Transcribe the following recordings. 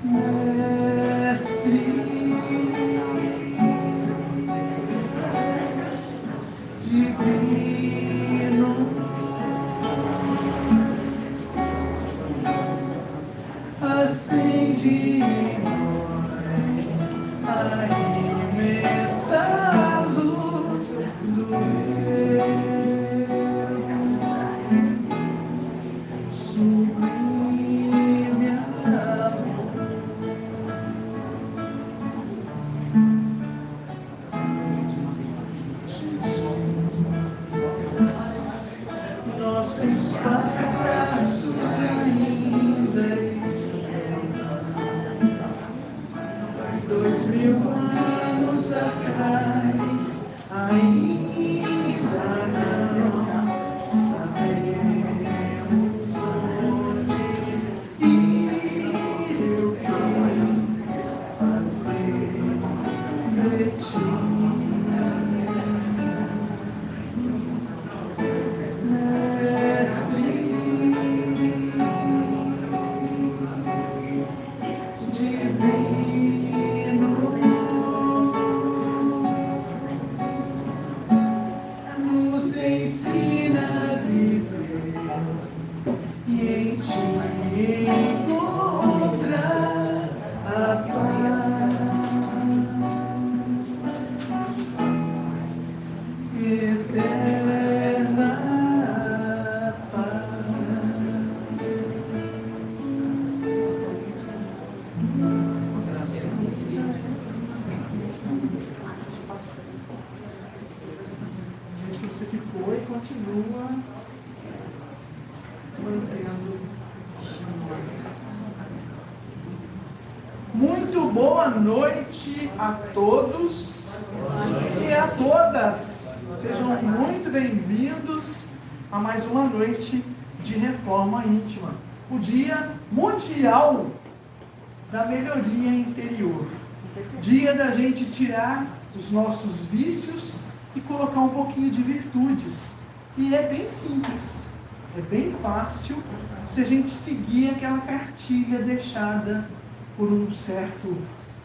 Mestre divino, acende em nós a imensa luz do sublime amor. Nossos passos ainda estão 2000 anos atrás, ainda não sabemos onde ir, eu quero fazer de ti. Crucificou e continua mantendo. Muito boa noite a todos e a todas. Sejam muito bem-vindos a mais uma noite de Reforma Íntima, o Dia Mundial da Melhoria Interior. Dia da gente tirar os nossos vícios e colocar um pouquinho de virtudes. E é bem simples, é bem fácil se a gente seguir aquela cartilha deixada por um certo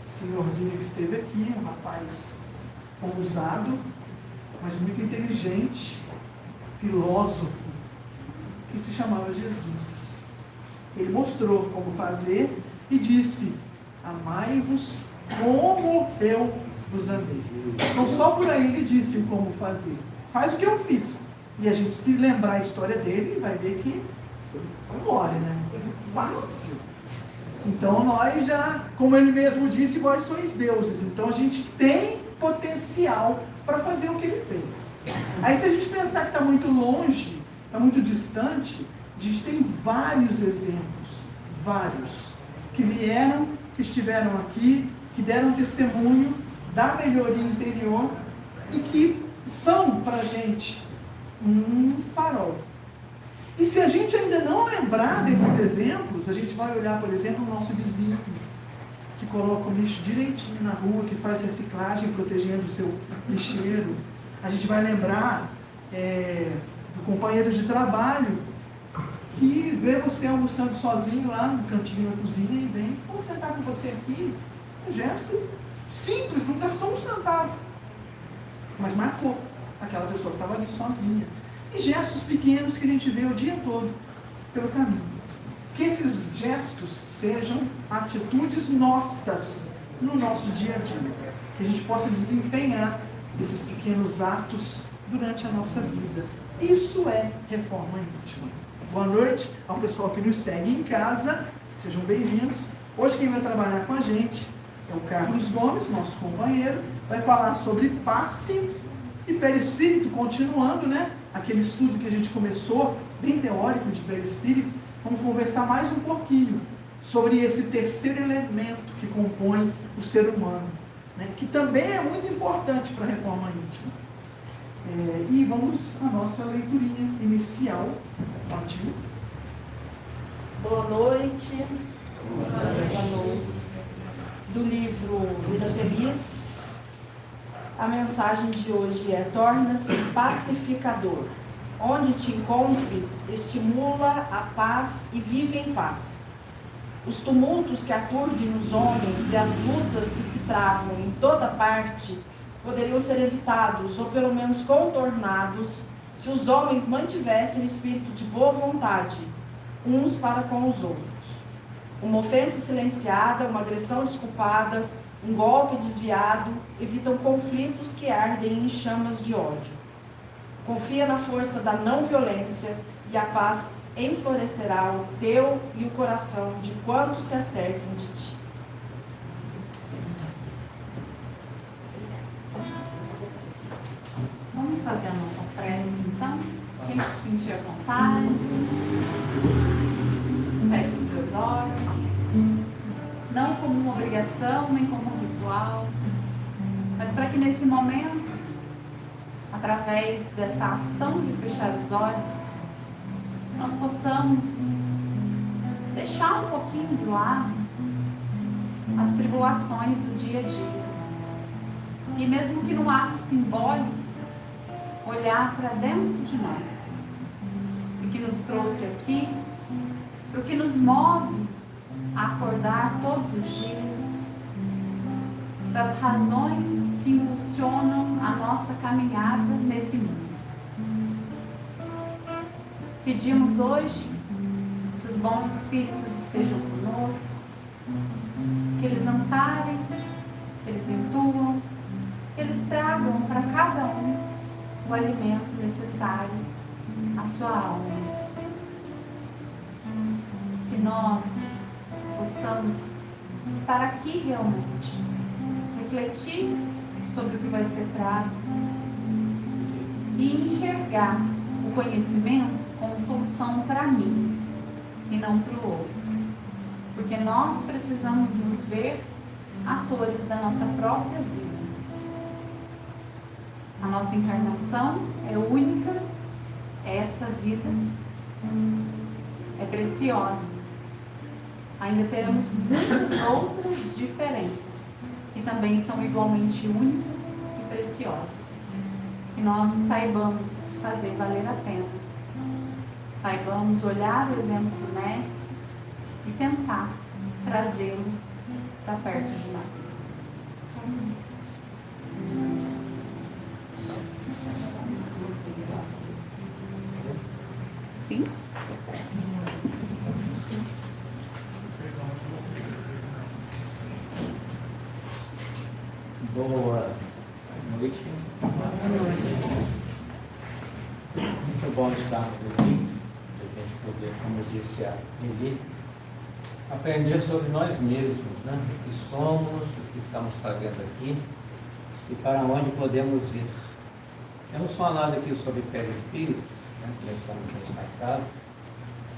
senhorzinho que esteve aqui, um rapaz ousado, mas muito inteligente, filósofo, que se chamava Jesus. Ele mostrou como fazer e disse: amai-vos como eu vos amei. Então só por aí ele disse o como fazer. Faz o que eu fiz. E a gente, se lembrar a história dele, vai ver que foi mole, né? Foi fácil. Então nós já, como ele mesmo disse, vós sois deuses. Então a gente tem potencial para fazer o que ele fez. Aí se a gente pensar que está muito longe, está muito distante, a gente tem vários exemplos, vários, que vieram, que estiveram aqui, que deram testemunho da melhoria interior e que são para a gente um farol. E se a gente ainda não lembrar desses exemplos, a gente vai olhar, por exemplo, o nosso vizinho, que coloca o lixo direitinho na rua, que faz reciclagem protegendo o seu lixeiro. A gente vai lembrar do companheiro de trabalho, que vê você almoçando sozinho lá no cantinho da cozinha e vem, vou sentar com você aqui. Um gesto simples, não gastou um centavo, mas marcou aquela pessoa que estava ali sozinha. E gestos pequenos que a gente vê o dia todo pelo caminho. Que esses gestos sejam atitudes nossas no nosso dia a dia. Que a gente possa desempenhar esses pequenos atos durante a nossa vida. Isso é reforma íntima. Boa noite ao pessoal que nos segue em casa. Sejam bem-vindos. Hoje quem vai trabalhar com a gente é o Carlos Gomes, nosso companheiro. Vai falar sobre passe e perispírito, continuando, né? Aquele estudo que a gente começou, bem teórico de perispírito. Vamos conversar mais um pouquinho sobre esse terceiro elemento que compõe o ser humano, né? Que também é muito importante para a reforma íntima. E vamos à nossa leiturinha inicial. Partiu. Boa noite. Boa noite. Do livro Vida Feliz. A mensagem de hoje é: torna-se pacificador. Onde te encontres, estimula a paz e vive em paz. Os tumultos que aturdem os homens e as lutas que se travam em toda parte poderiam ser evitados ou pelo menos contornados se os homens mantivessem o espírito de boa vontade uns para com os outros. Uma ofensa silenciada, uma agressão desculpada, um golpe desviado evitam conflitos que ardem em chamas de ódio. Confia na força da não violência e a paz enflorescerá o teu e o coração de quantos se acerquem de ti. Vamos fazer a nossa prece, então? Quem se sentir à vontade, feche os seus olhos, não como uma obrigação, nem como um ritual, mas para que nesse momento, através dessa ação de fechar os olhos, nós possamos deixar um pouquinho de lado as tribulações do dia a dia. E mesmo que no ato simbólico, olhar para dentro de nós, o que nos trouxe aqui, o que nos move a acordar todos os dias, das razões que impulsionam a nossa caminhada nesse mundo. Pedimos hoje que os bons espíritos estejam conosco, que eles amparem, que eles intuam, que eles tragam para cada um o alimento necessário à sua alma. Que nós possamos estar aqui realmente, refletir sobre o que vai ser trago e enxergar o conhecimento como solução para mim e não para o outro. Porque nós precisamos nos ver atores da nossa própria vida. A nossa encarnação é única, essa vida é preciosa. Ainda teremos muitas outras diferentes, que também são igualmente únicas e preciosas. Que nós saibamos fazer valer a pena. Saibamos olhar o exemplo do Mestre e tentar trazê-lo para perto de nós. Sim? Boa noite. Muito bom estarmos aqui, a gente poder, como disse a Lili, aprender sobre nós mesmos, né? O que somos, o que estamos fazendo aqui e para onde podemos ir. Temos falado aqui sobre perispírito, né? Começamos mês passado,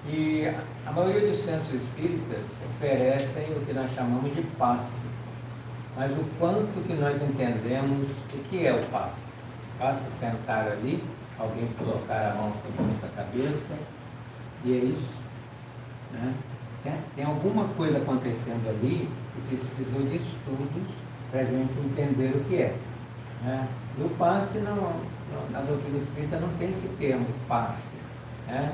e a maioria dos centros espíritas oferecem o que nós chamamos de passe. Mas o quanto que nós entendemos o que é o passe? Basta sentar ali, alguém colocar a mão sobre a nossa cabeça, e é isso. Né? Tem alguma coisa acontecendo ali que precisou de estudos para a gente entender o que é. Né? E o passe, na doutrina espírita, não tem esse termo, passe. Né?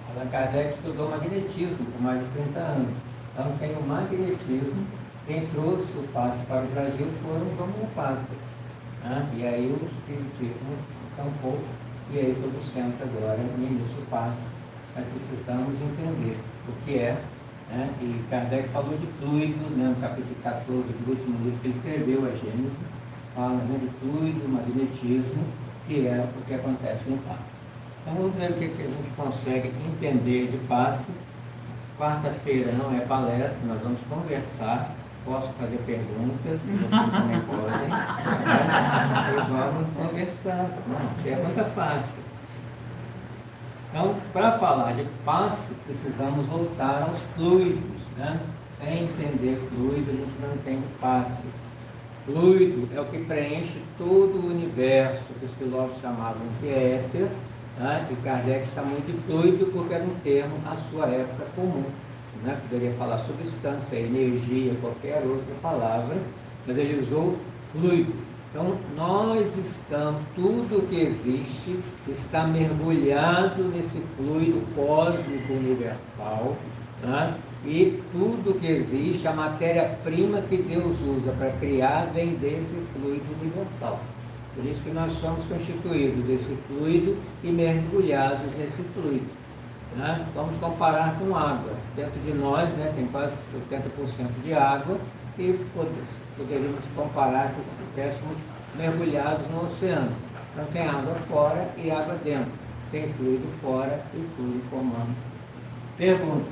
Allan Kardec estudou magnetismo por mais de 30 anos. Então tem o magnetismo. Quem trouxe o passe para o Brasil foram os homeopatas. Né? E aí o espiritismo tampou, e aí todo centro agora nisso o passe. Nós precisamos entender o que é. Né? E Kardec falou de fluido, né? No capítulo 14 do último livro que ele escreveu, a Gênese, fala, né, de fluido, magnetismo, que é o que acontece no passe. Então vamos ver o que a gente consegue entender de passe. Quarta-feira não é palestra, nós vamos conversar. Posso fazer perguntas, vocês também podem. E vamos conversar. Pergunta fácil. Então, para falar de passe, precisamos voltar aos fluidos. Né? Sem entender fluido, a gente não entende passe. Fluido é o que preenche todo o universo, que os filósofos chamavam de éter. Né? E Kardec chamou de fluido porque era um termo à sua época comum. Né? Poderia falar substância, energia, qualquer outra palavra, mas ele usou fluido. Então, nós estamos, tudo que existe está mergulhado nesse fluido cósmico universal, né? E tudo que existe, a matéria-prima que Deus usa para criar, vem desse fluido universal. Por isso que nós somos constituídos desse fluido e mergulhados nesse fluido. Né? Vamos comparar com água. Dentro de nós, né, tem quase 80% de água e poderíamos comparar que se estivéssemos mergulhados no oceano. Então tem água fora e água dentro. Tem fluido fora e fluido comando. Pergunta.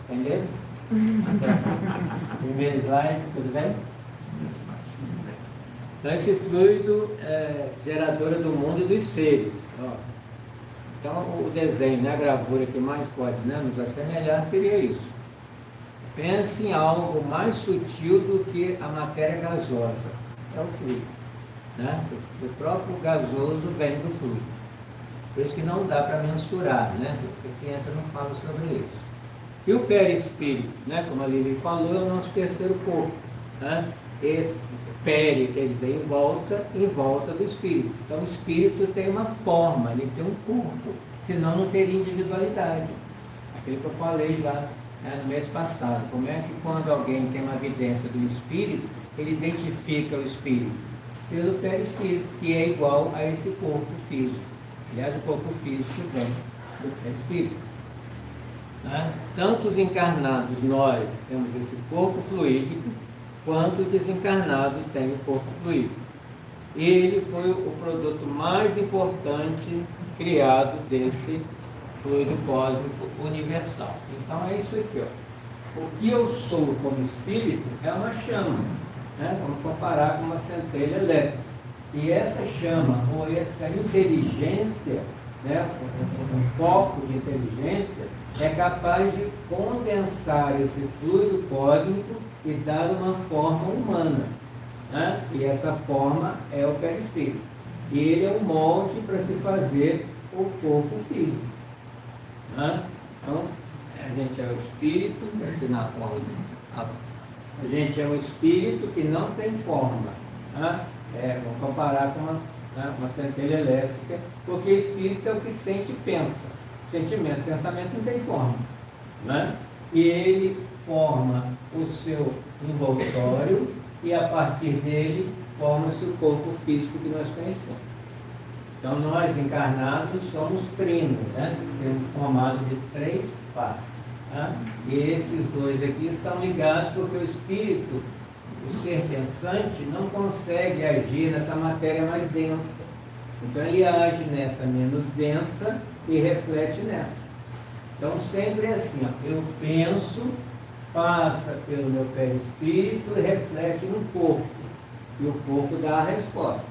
Entendeu? Primeiro slide, tudo bem? Então esse fluido é gerador do mundo e dos seres. Ó. Então o desenho, né, a gravura que mais pode, né, nos assemelhar seria isso. Pense em algo mais sutil do que a matéria gasosa. É o fluido. Né? O próprio gasoso vem do fluido. Por isso que não dá para mensurar, né? Porque a ciência não fala sobre isso. E o perispírito, né? Como a Lili falou, é o nosso terceiro corpo. Né? E peri quer dizer em volta do espírito. Então o espírito tem uma forma, ele tem um corpo, senão não teria individualidade. Aquilo que eu falei lá, né, no mês passado. Como é que quando alguém tem uma evidência do espírito, ele identifica o espírito? Pelo perispírito, que é igual a esse corpo físico. Aliás, o corpo físico vem do perispírito. Né? Tanto os encarnados, nós temos esse corpo fluídico, quanto o desencarnado tem o corpo fluídico. Ele foi o produto mais importante criado desse fluido cósmico universal. Então é isso aqui, ó. O que eu sou como espírito é uma chama, né? Vamos comparar com uma centelha elétrica. E essa chama, ou essa inteligência, né, um foco de inteligência, é capaz de condensar esse fluido cósmico e dar uma forma humana. Né? E essa forma é o perispírito. E ele é o molde para se fazer o corpo físico. Né? Então, a gente é o espírito, a gente é um espírito que não tem forma. Né? Vamos comparar com uma centelha elétrica, porque espírito é o que sente e pensa. Sentimento, pensamento não tem forma. Né? E ele forma o seu envoltório e a partir dele forma-se o corpo físico que nós conhecemos. Então nós encarnados somos trinos, né? Temos formado de 3 partes. Né? E esses dois aqui estão ligados porque o espírito, o ser pensante, não consegue agir nessa matéria mais densa. Então ele age nessa menos densa e reflete nessa. Então sempre é assim, ó, eu penso, passa pelo meu perispírito e reflete no corpo. E o corpo dá a resposta.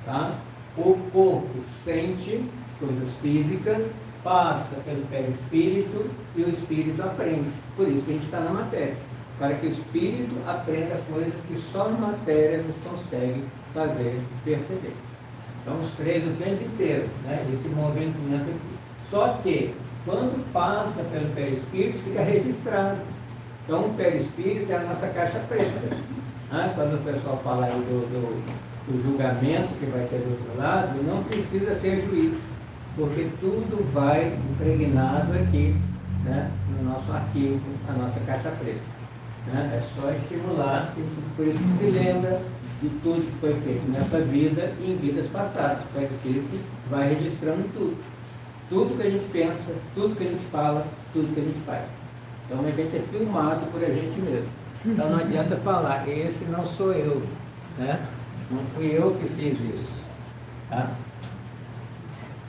Tá? O corpo sente coisas físicas, passa pelo perispírito e o espírito aprende. Por isso que a gente está na matéria. Para que o espírito aprenda coisas que só na matéria nos consegue fazer perceber. Então os 3 o tempo inteiro, né? Esse movimento aqui. Só que quando passa pelo perispírito fica registrado. Então o perispírito é a nossa caixa preta. Quando o pessoal fala aí do julgamento que vai ter do outro lado, não precisa ter juízo, porque tudo vai impregnado aqui, né, no nosso arquivo, a nossa caixa preta. Né? É só estimular, por isso que se lembra de tudo que foi feito nessa vida e em vidas passadas. O perispírito vai registrando tudo. Tudo que a gente pensa, tudo que a gente fala, tudo que a gente faz. Então a gente é filmado por a gente mesmo. Então não adianta falar, esse não sou eu, né? Não fui eu que fiz isso. Tá?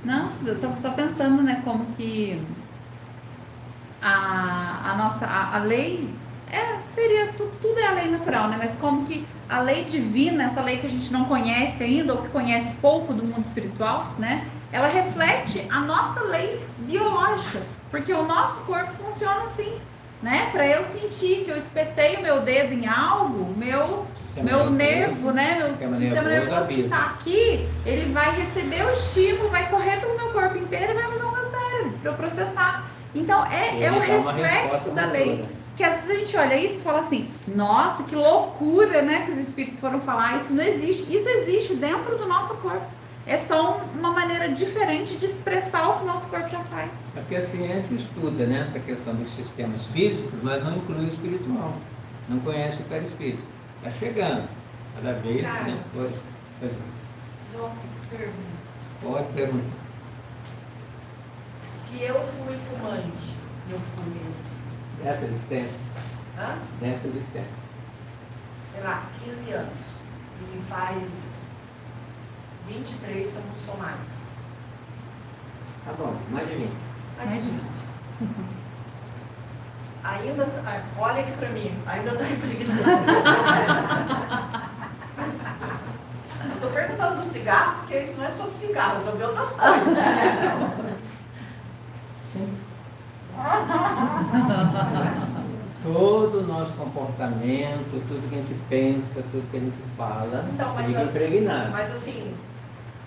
Não, eu estava só pensando, né, como que a lei seria, tudo é a lei natural, né? Mas como que a lei divina, essa lei que a gente não conhece ainda, ou que conhece pouco do mundo espiritual, né? Ela reflete a nossa lei biológica, porque o nosso corpo funciona assim, né? Para eu sentir que eu espetei o meu dedo em algo, meu nervo, né? Meu sistema nervoso que está aqui, ele vai receber o estímulo, vai correr pelo meu corpo inteiro e vai usar o meu cérebro para eu processar. Então é o reflexo da lei. Que às vezes a gente olha isso e fala assim, nossa, que loucura, né? Que os espíritos foram falar, isso não existe. Isso existe dentro do nosso corpo. é só uma maneira diferente de expressar o que o nosso corpo já faz. É porque a ciência estuda, né, essa questão dos sistemas físicos, mas não inclui o espiritual. Não conhece o perispírito. Está chegando. Cada vez, né? Pois João, pergunta. pode perguntar. Se eu fui fumante, eu fui mesmo. Dessa existência? Hã? Dessa existência. Sei lá, 15 anos. E faz 23 que eu não sou mais. Tá bom, mais de 20. Mais de 20. Ainda, olha aqui pra mim, ainda tá impregnado. Eu tô perguntando do cigarro, porque isso não é sobre cigarro, é sobre outras coisas. Todo o nosso comportamento, tudo que a gente pensa, tudo que a gente fala, Então, mas fica impregnado. Mas assim,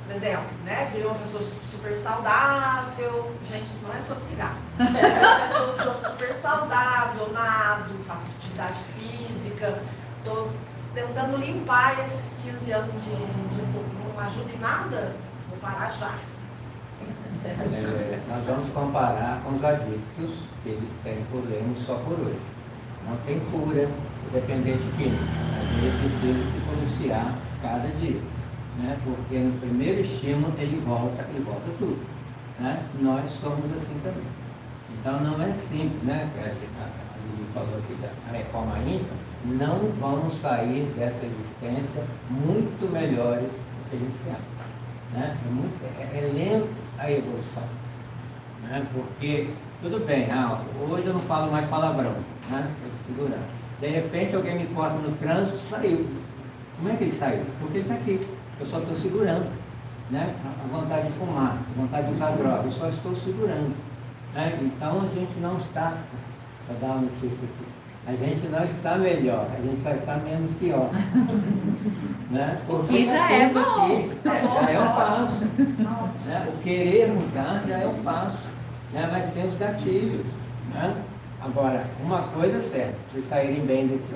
por exemplo, né? Virou uma pessoa super saudável. Gente, isso não é sobre cigarro. Eu sou super saudável, nado, faço atividade física. Tô tentando limpar esses 15 anos de fumo. Não ajuda em nada, vou parar já. Nós vamos comparar com os adictos, que eles têm problemas só por hoje. Não tem cura, dependente químico. A gente precisa se policiar cada dia, né? Porque no primeiro estímulo ele volta tudo, né? Nós somos assim também. Então não é simples, né? A Lili falou aqui da reforma íntima, não vamos sair dessa existência muito melhores do que a gente tem, né? É lento a evolução, né? Porque tudo bem, hoje eu não falo mais palavrão, né? Segurando. De repente alguém me corta no trânsito, saiu. Como é que ele saiu? Porque ele está aqui. Eu só estou segurando, né? A vontade de fumar, a vontade de usar droga, eu só estou segurando, né? Então a gente não está, vou dar uma notícia aqui, a gente não está melhor, a gente só está menos pior. Né? Porque que já é bom. Já é um passo. Né? O querer mudar já é um passo, né? Mas tem os gatilhos. Né? Agora, uma coisa é certa, vocês saírem bem daqui.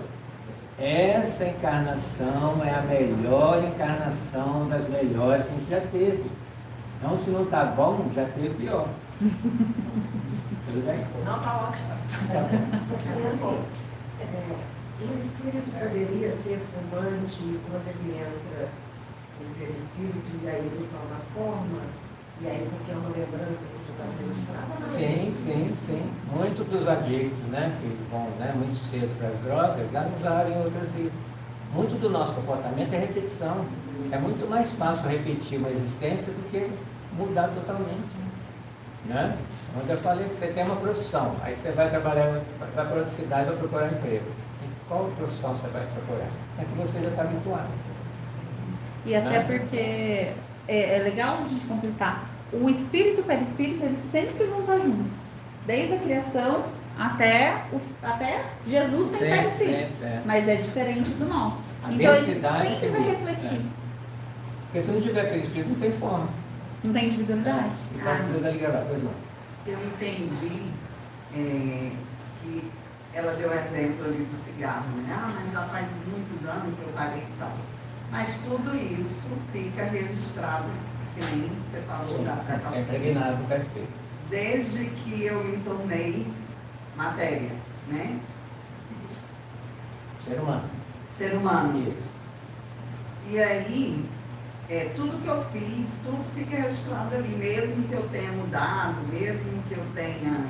Essa encarnação é a melhor encarnação das melhores que a gente já teve. Então, se não está bom, já teve pior. Tudo bem? Não, tá ótimo. Assim, o espírito poderia ser fumante quando ele entra no perispírito e aí ele toma forma, e aí porque é uma lembrança que está registrada? Sim. Muitos dos adictos, né, que vão, né, muito cedo para as drogas, já usaram em outras vidas. Muito do nosso comportamento é repetição. É muito mais fácil repetir uma existência do que mudar totalmente. Né? Onde eu falei que você tem uma profissão, aí você vai trabalhar, vai para outra cidade, vai procurar emprego. E qual profissão você vai procurar? É que você já está habituado. E até porque é legal a gente completar. O espírito e o perispírito, eles sempre vão estar juntos. Desde a criação até Jesus tem perispírito. Mas é diferente do nosso. A então ele densidade sempre vai refletir. Porque se não tiver perispírito, não tem forma. Não tem individualidade. Então tudo ali gravado. Pois não. Eu entendi que ela deu exemplo ali do cigarro, né? Mas já faz muitos anos que eu parei e tal. Mas tudo isso fica registrado, que nem você falou da É impregnado do perispírito. desde que eu me tornei matéria, né? Ser humano. Ser humano. Isso. E aí, tudo que eu fiz, tudo fica registrado ali, mesmo que eu tenha mudado, mesmo que eu tenha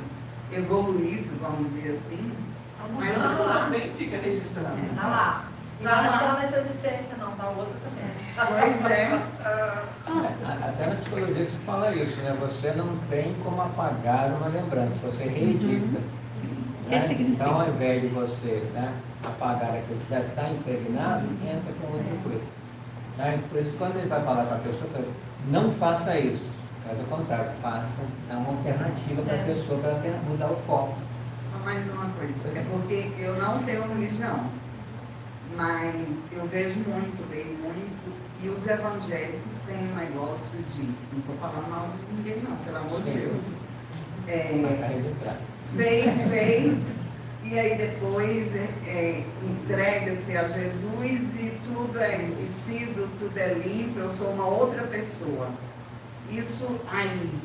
evoluído, vamos dizer assim. A Mas mudança tá lá. também fica registrada. Tá lá. E não é só nessa existência, não, da outra também. Pois é. Até na psicologia se fala isso, né? Você não tem como apagar uma lembrança, você reedita. Né? Que significa? Então, ao invés de você, né, apagar aquilo que já está impregnado, entra com outra coisa. Né? Por isso, quando ele vai falar para a pessoa, fala, não faça isso. Faz o contrário, faça uma alternativa para a pessoa, para ela mudar o foco. Só mais uma coisa, é porque eu não tenho religião, mas eu vejo muito, leio muito, e os evangélicos têm um negócio de, não estou falando mal de ninguém não, pelo amor de Deus. Vai registrar. Fez, e aí depois entrega-se a Jesus e tudo é esquecido, tudo é limpo, eu sou uma outra pessoa. Isso aí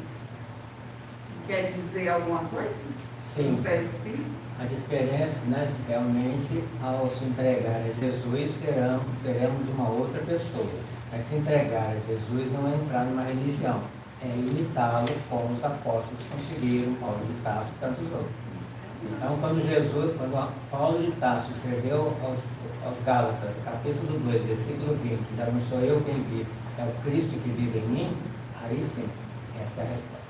quer dizer alguma coisa? Sim. No perispírito? A diferença, né, realmente, ao se entregar a Jesus, teremos uma outra pessoa. Mas se entregar a Jesus não é entrar numa religião, é imitá-lo como os apóstolos conseguiram, Paulo de Tarso e tantos outros. Então, quando Paulo de Tarso escreveu aos Gálatas, capítulo 2, versículo 20, já não sou eu quem vive, é o Cristo que vive em mim, aí sim, essa é a resposta.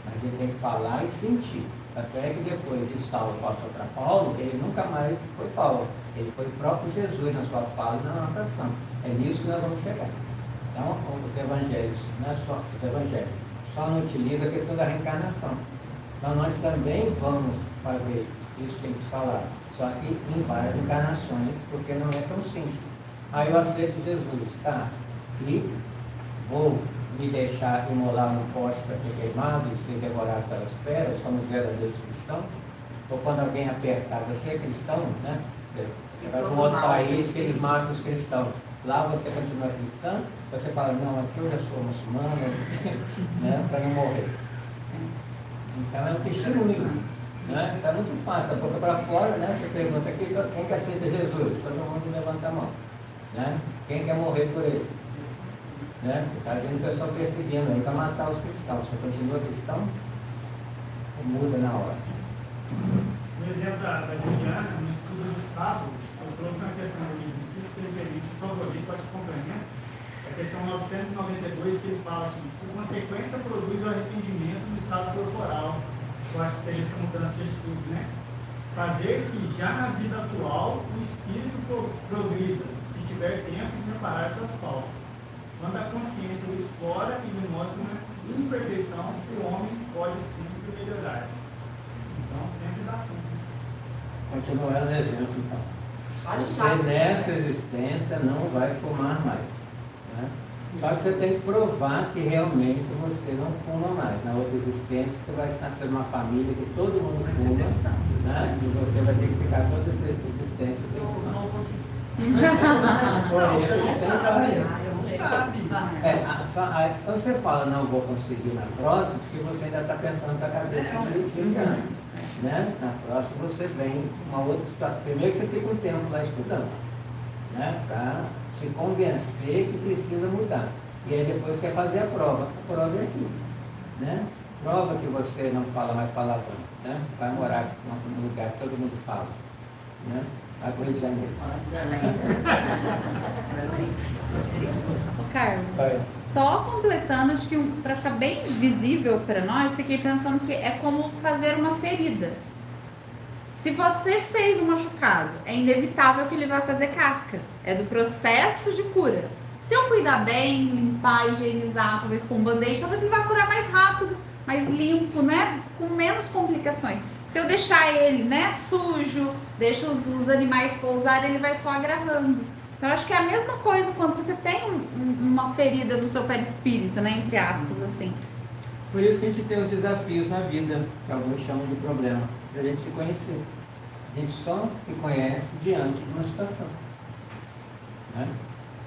Mas ele tem que falar e sentir. Até que depois de Saulo passou para Paulo, ele nunca mais foi Paulo. Ele foi o próprio Jesus na sua fala e na nossa ação. É nisso que nós vamos chegar. Então, os evangelhos, não é só os evangelhos, só não utiliza a questão da reencarnação. Então, nós também vamos fazer isso que tem que falar, só que em várias encarnações, porque não é tão simples. Aí eu aceito Jesus, tá? E vou me deixar imolar no poste para ser queimado e ser devorado pelas feras, como os verdadeiros cristãos? Ou quando alguém apertar, você é cristão, né? Você vai para um outro país que eles matam os cristãos. Lá você continua cristão, você fala, não, aqui eu já sou muçulmano, né? Para não morrer. Então é um testemunho, né? Está muito fácil, da boca para fora, né? Você pergunta aqui, quem que aceita Jesus? Todo mundo levanta a mão, né? Quem quer morrer por ele? Né? Você está vendo o pessoal perseguindo aí para matar os cristãos. Você continua cristão? Muda na hora. No exemplo da Juliana, no estudo do sábado, eu trouxe uma questão aqui, do Espírito se permite, só vou ler, pode acompanhar. A questão 992, que ele fala que, por consequência, produz o arrependimento no estado corporal. Eu acho que seria essa mudança de estudo, né? Fazer que, já na vida atual, o espírito progrida, se tiver tempo de reparar suas faltas. Quando a consciência o explora e lhe mostra uma imperfeição, o homem pode sempre melhorar-se. Então, sempre dá tudo. Continuando o exemplo, então. Olha Você nessa existência não vai fumar mais. Né? Só que você tem que provar que realmente você não fuma mais. Na outra existência, você vai nascer numa família que todo mundo fuma. Né? E você vai ter que ficar toda essa existência sem fumar. Não consegui. Você não sabe. Você não sabe. Então você fala, não vou conseguir na próxima, porque você ainda está pensando com a cabeça de engano. Né? Na próxima você vem uma outra situação. Primeiro que você fica um tempo lá estudando, né? Para se convencer que precisa mudar. E aí depois quer fazer a prova. A prova é aqui. Né? Prova que você não fala mais palavrão. Né? Vai morar num lugar que todo mundo fala. Né? Vai para o Rio de Janeiro. Ô, Carlos, Vai. só completando, acho que para ficar bem visível para nós, fiquei pensando que é como fazer uma ferida. Se você fez um machucado, é inevitável que ele vai fazer casca. É do processo de cura. Se eu cuidar bem, limpar, higienizar, talvez com um band-aid, talvez ele vai curar mais rápido, mais limpo, né? Com menos complicações. Se eu deixar ele, né, sujo, deixo os animais pousarem, ele vai só agravando. Então, eu acho que é a mesma coisa quando você tem uma ferida no seu perispírito, né, entre aspas, assim. Por isso que a gente tem os desafios na vida, que alguns chamam de problema, para a gente se conhecer. A gente só se conhece diante de uma situação. Né?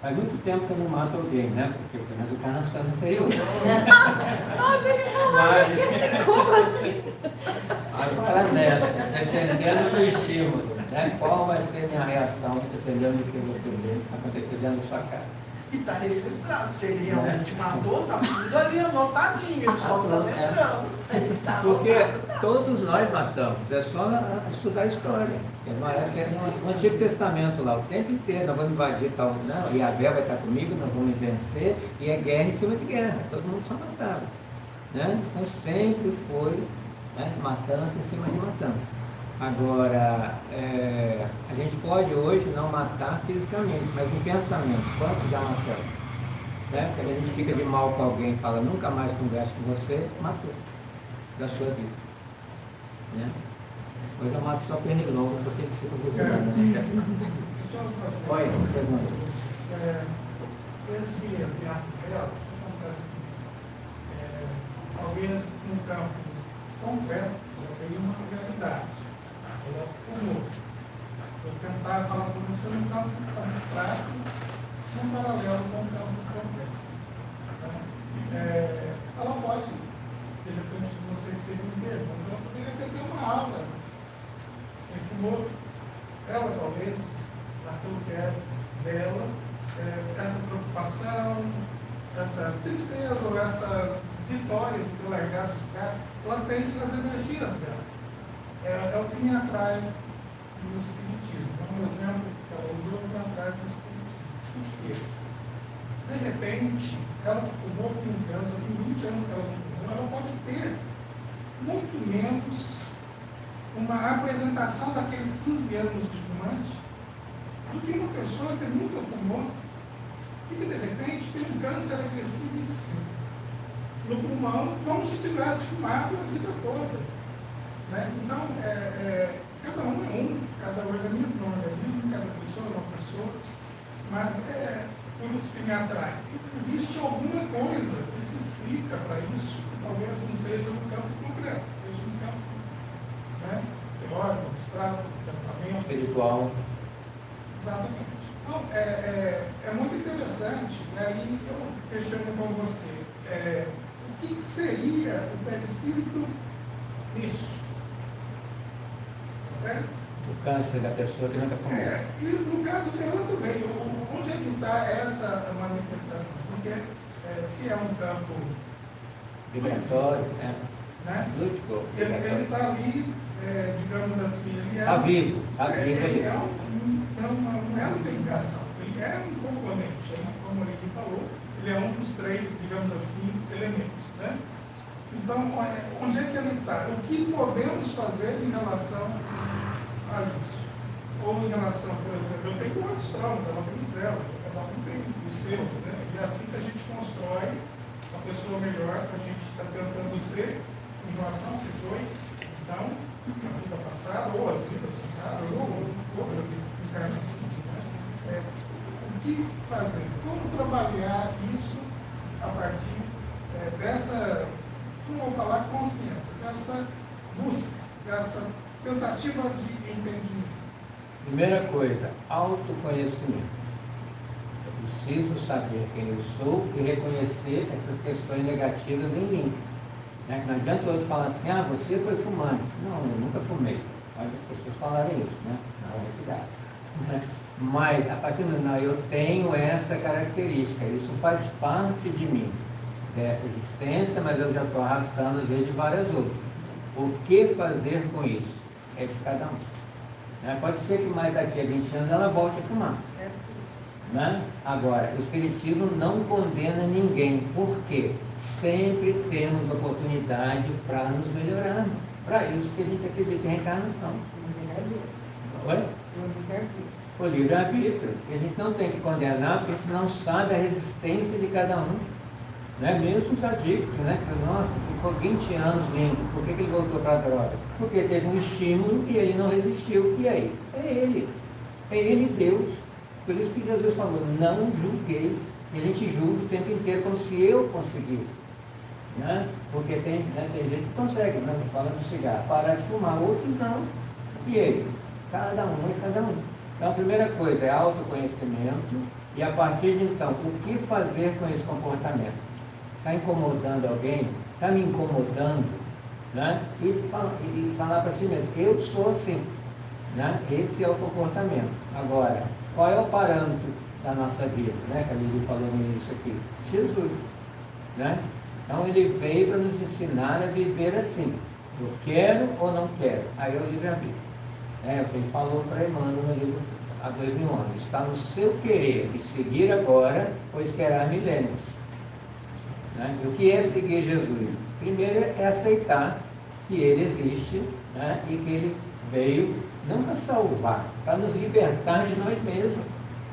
Faz muito tempo que eu não mato alguém, né? Porque foi nas encarnações anteriores. Nossa, ele falou, como assim? Agora nessa, dependendo do estímulo, né? Qual vai ser a minha reação, dependendo do que você vê acontecer dentro da sua casa. E está registrado. Se ele realmente matou, está tudo ali anotadinho. Ele só está lembrando. Porque todos nós matamos, é só estudar a história. No Antigo Testamento lá, o tempo inteiro, nós vamos invadir tal, não, e Abel vai estar comigo, nós vamos vencer, e é guerra em cima de guerra, todo mundo só matava. Né? Então sempre foi, né, matança em cima de matança. Agora, a gente pode hoje não matar fisicamente, mas em pensamento, quanto já matamos? Né? Quando a gente fica de mal com alguém e fala, nunca mais converso com você, matou da sua vida. Né? Hoje eu mato só pernilongo, porque ele fica gostando. Oi, pergunta. Esse ato real, acontece talvez num campo concreto, eu tenho uma realidade. ela fumou. Eu tentava falar para você num campo abstrato, num paralelo com o campo concreto. Ela pode, de repente, não sei se seria um termo, mas ela poderia ter uma aula. Quem fumou, ela talvez, aquilo que é dela, essa preocupação, essa tristeza ou essa vitória de ter largado os caras, ela tem as energias dela. É o que me atrai no espiritismo. É um exemplo que ela usou que me atrai no espiritismo. Por quê? De repente, ela que fumou 15 anos, ou tem 20 anos que ela não fumou, ela pode ter muito menos uma apresentação daqueles 15 anos de fumante do que uma pessoa que nunca fumou e que de repente tem um câncer agressivíssimo no pulmão, como se tivesse fumado a vida toda. Né? Então, cada um é um, cada organismo é um organismo, cada pessoa é uma pessoa, mas por isso que me atrai. Existe alguma coisa que se explica para isso, que talvez não seja no campo concreto, seja no campo, né, teórico, abstrato, pensamento. Espiritual. Exatamente. Então, é muito interessante, e aí eu questiono com você, o que seria o perispírito nisso? Tá certo? O câncer da pessoa que nunca fumou. E no caso dela também, onde é que está essa manifestação? Porque se é um campo Vibratório, né? lúdico, Ele está ali, digamos assim, ele está vivo, está vivo ele ali. um elo de ligação, ele é um componente, como ele falou, ele é um dos 3, digamos assim, elementos. Né? Então, onde é que ele está? O que podemos fazer em relação a isso? Ou em relação, por exemplo, eu tenho outros traumas, ela tem os dela, cada um tem os seus, né? E é assim que a gente constrói uma pessoa melhor que a gente está tentando ser em relação ao que foi, então, a vida passada, ou as vidas passadas, ou outras encarnações. Né? O que fazer? Como trabalhar isso a partir dessa, não vou falar consciência, dessa busca, dessa tentativa de entendimento? Primeira coisa, autoconhecimento. Eu preciso saber quem eu sou e reconhecer essas questões negativas em mim. Né? Não adianta outros falar assim, você foi fumante. Não, eu nunca fumei. Mas as pessoas falarem isso, né? Na universidade. Né? Mas, a partir do momento, eu tenho essa característica, isso faz parte de mim, dessa existência, mas eu já estou arrastando às vezes de várias outras. O que fazer com isso? É de cada um. Né? Pode ser que mais daqui a 20 anos ela volte a fumar. Né? Agora, o Espiritismo não condena ninguém, porque sempre temos oportunidade para nos melhorarmos. Para isso que a gente acredita em reencarnação. Oi? O livre-arbítrio. A gente não tem que condenar, porque a gente não sabe a resistência de cada um. Né? Mesmo os adictos, né? Nossa, ficou 20 anos limpo, por que ele voltou para a droga? Porque teve um estímulo e ele não resistiu. E aí? É ele Deus. Por isso que Jesus falou, não julgueis. E a gente julga o tempo inteiro como se eu conseguisse. Né? Porque tem gente que consegue, né? Fala do cigarro, parar de fumar, outros não. E ele? Cada um é cada um. Então a primeira coisa é autoconhecimento e a partir de então, o que fazer com esse comportamento? Está incomodando alguém? Está me incomodando? Né? E falar para si mesmo, eu sou assim. Né? Esse é o comportamento. Agora, qual é o parâmetro da nossa vida? Né? Que a Lili falou no início aqui. Jesus. Né? Então ele veio para nos ensinar a viver assim. Eu quero ou não quero? Aí é o livre-arbítrio. É o que ele falou para Emmanuel no livro há 2000 anos. Está no seu querer de seguir agora ou esperar milênios. Né? E o que é seguir Jesus? Primeiro é aceitar que ele existe, né? E que ele veio não para salvar, para nos libertar de nós mesmos,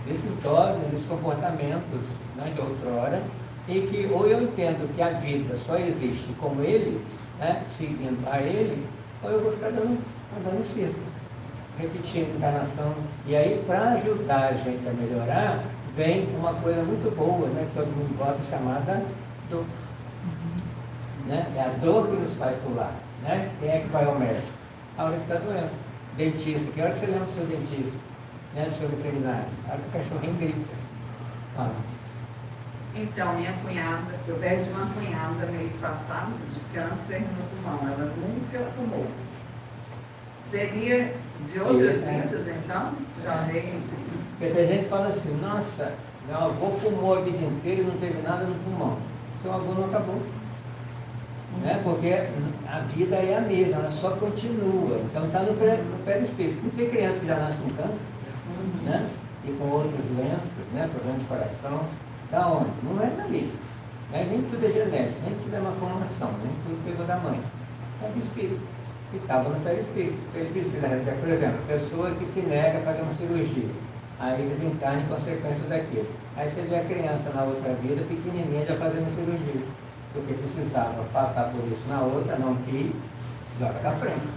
desses dogmas, desses comportamentos, né, de outrora, e que ou eu entendo que a vida só existe como ele, né, seguindo a ele, ou eu vou ficar dando círculo, repetindo encarnação. E aí, para ajudar a gente a melhorar, vem uma coisa muito boa, né, que todo mundo gosta, chamada dor. Né? É a dor que nos faz pular. Né? Quem é que vai ao médico? A hora que está doendo. Dentista, que hora que você lembra do seu dentista? Né? Do seu veterinário? A hora que o cachorrinho grita. Ah. Então, minha cunhada, eu perdi uma cunhada mês passado de câncer no pulmão. Ela nunca fumou. Seria de outras vidas, então? Já veio. Porque tem gente que fala assim, nossa, meu avô fumou a vida inteira e não teve nada no pulmão. Seu avô não acabou. Né? Porque a vida é a mesma, ela só continua. Então está no perispírito. Por que criança que já nasce com câncer? Né? E com outras doenças, né? Problema de coração, da onde? Não é dali. Né? Nem tudo é genético, nem tudo é uma formação, nem tudo pegou da mãe. É do espírito, que estava no perispírito. Ele precisa realizar, por exemplo, pessoa que se nega a fazer uma cirurgia, aí desencarna em consequência daquilo. Aí você vê a criança na outra vida, pequenininha, já fazendo cirurgia, porque precisava passar por isso na outra, não quis, joga para frente.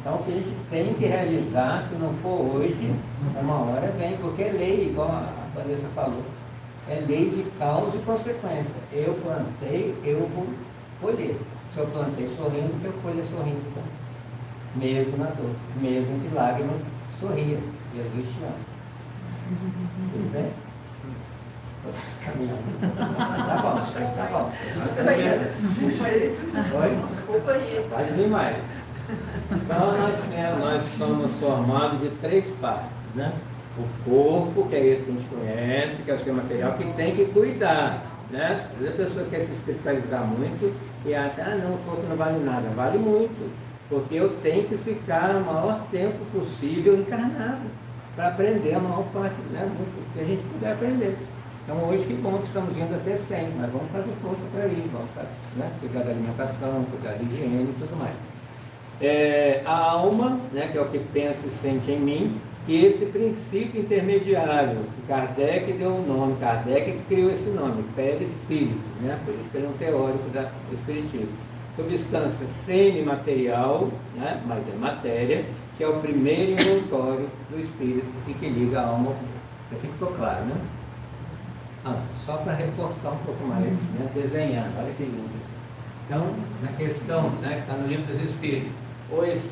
Então, o que a gente tem que realizar, se não for hoje, uma hora vem, porque é lei, igual a Vanessa falou. É lei de causa e consequência. Eu plantei, eu vou colher. Se eu plantei sorrindo, eu colher sorrindo. Mesmo na dor, mesmo entre lágrimas, sorria. Jesus te ama. Tudo bem? Caminhando. Tá bom. Desculpa aí. Pode vir mais. Então, nós somos formados de 3 partes, né? O corpo, que é esse que a gente conhece, que é o seu material, que tem que cuidar, né? Às vezes a pessoa quer se espiritualizar muito e acha, não, o corpo não vale nada. Vale muito, porque eu tenho que ficar o maior tempo possível encarnado, para aprender a maior parte, né? Muito que a gente puder aprender. Então, hoje, que bom que estamos indo até 100, mas vamos fazer força para ir, vamos, né? Cuidar da alimentação, cuidar da higiene e tudo mais. A alma, né, que é o que pensa e sente em mim, e esse princípio intermediário, que Kardec deu um nome, Kardec que criou esse nome, perispírito, né, por isso que ele é um teórico do espiritismo. Substância semimaterial, né, mas é matéria, que é o primeiro inventório do espírito e que liga a alma ao corpo. Aqui ficou claro, né? Só para reforçar um pouco mais, né, desenhando, olha que lindo. Então, na questão, né, que está no livro dos Espíritos,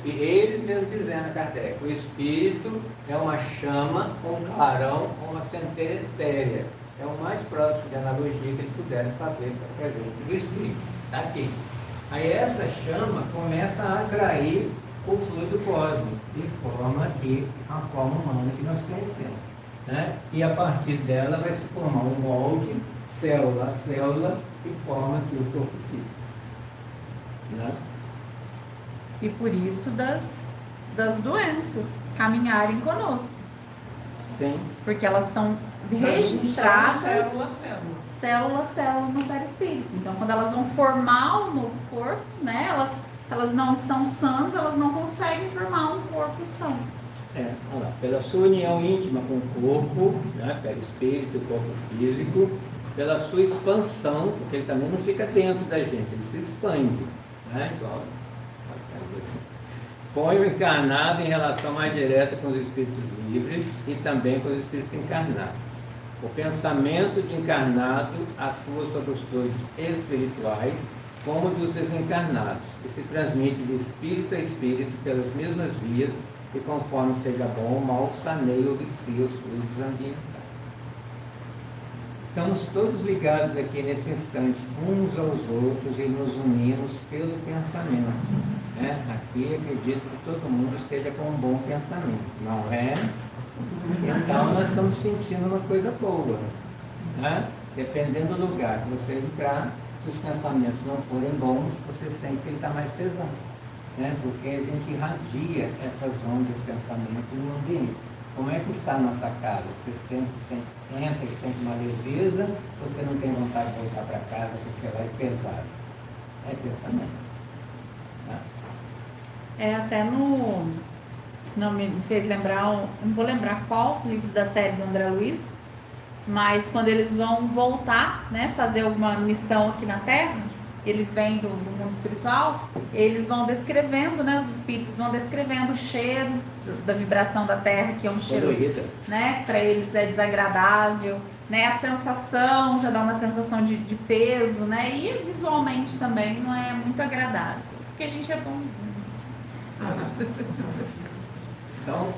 eles mesmo dizendo a Kardec, o Espírito é uma chama, um clarão, uma centelha etérea. É o mais próximo de analogia que eles puderam fazer para a gente do Espírito. Está aqui. Aí essa chama começa a atrair o fluido cósmico, de forma que a forma humana que nós conhecemos. Né? E a partir dela vai se formar um molde, célula a célula, que forma aqui o corpo físico. Né? E por isso das doenças caminharem conosco. Sim. Porque elas estão registradas Célula a célula. no perispírito. Então, quando elas vão formar um novo corpo, né, se elas não estão sãs, elas não conseguem formar um corpo são. Olha lá, pela sua união íntima com o corpo, né, perispírito, corpo físico, pela sua expansão, porque ele também não fica dentro da gente, ele se expande. Né? Igual, põe o encarnado em relação mais direta com os espíritos livres e também com os espíritos encarnados. O pensamento de encarnado atua sobre os fluidos espirituais como dos desencarnados e se transmite de espírito a espírito pelas mesmas vias e conforme seja bom ou mal, saneia ou vicia os fluidos ambientais. Estamos todos ligados aqui nesse instante, uns aos outros, e nos unimos pelo pensamento. Né? Aqui acredito que todo mundo esteja com um bom pensamento, não é? Então nós estamos sentindo uma coisa boa. Né? Dependendo do lugar que você entrar, se os pensamentos não forem bons, você sente que ele está mais pesado. Né? Porque a gente irradia essas ondas de pensamento no ambiente. Como é que está a nossa casa? Você entra e sente uma leveza, você não tem vontade de voltar para casa porque vai pesado. É pensamento. Tá? Até não me fez lembrar, não vou lembrar qual livro da série do André Luiz, mas quando eles vão voltar, né, fazer alguma missão aqui na Terra, eles vêm do mundo espiritual, eles vão descrevendo, né, os espíritos vão descrevendo o cheiro da vibração da Terra, que é um cheiro, né, para eles é desagradável, né, a sensação já dá uma sensação de peso, né, e visualmente também não é muito agradável, porque a gente é bonzinho. Então,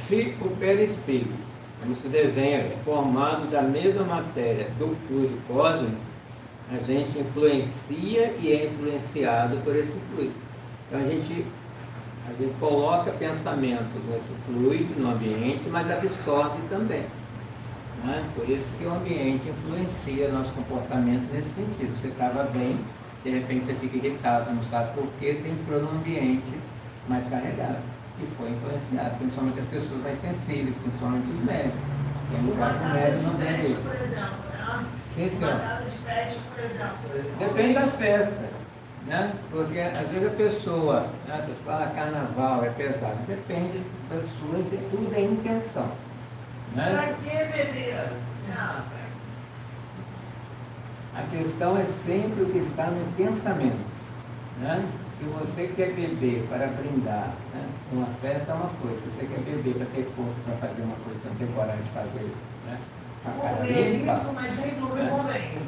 se o perispírito, como se desenha, é formado da mesma matéria do fluido cósmico, a gente influencia e é influenciado por esse fluido. Então, a gente coloca pensamentos nesse fluido, no ambiente, mas absorve também. Né? Por isso que o ambiente influencia nosso comportamento nesse sentido. Você estava bem, de repente você fica irritado, não sabe por quê, você entrou num ambiente mais carregado e foi influenciado, principalmente as pessoas mais sensíveis, principalmente os médicos. Tem lugar que o médico não tem jeito. Por exemplo, né? Sim, senhor. Uma casa de festa, por exemplo. Depende da festa, né? Porque às vezes a pessoa, né, a pessoa fala, carnaval é pesado, depende da sua, tudo é intenção. Né? Pra que beber? A questão é sempre o que está no pensamento. Né? Se você quer beber para brindar, né? Uma festa é uma coisa. Se você quer beber para ter força para fazer uma coisa, você não tem coragem de fazer, né? Comer isso, mas nem dormir convém.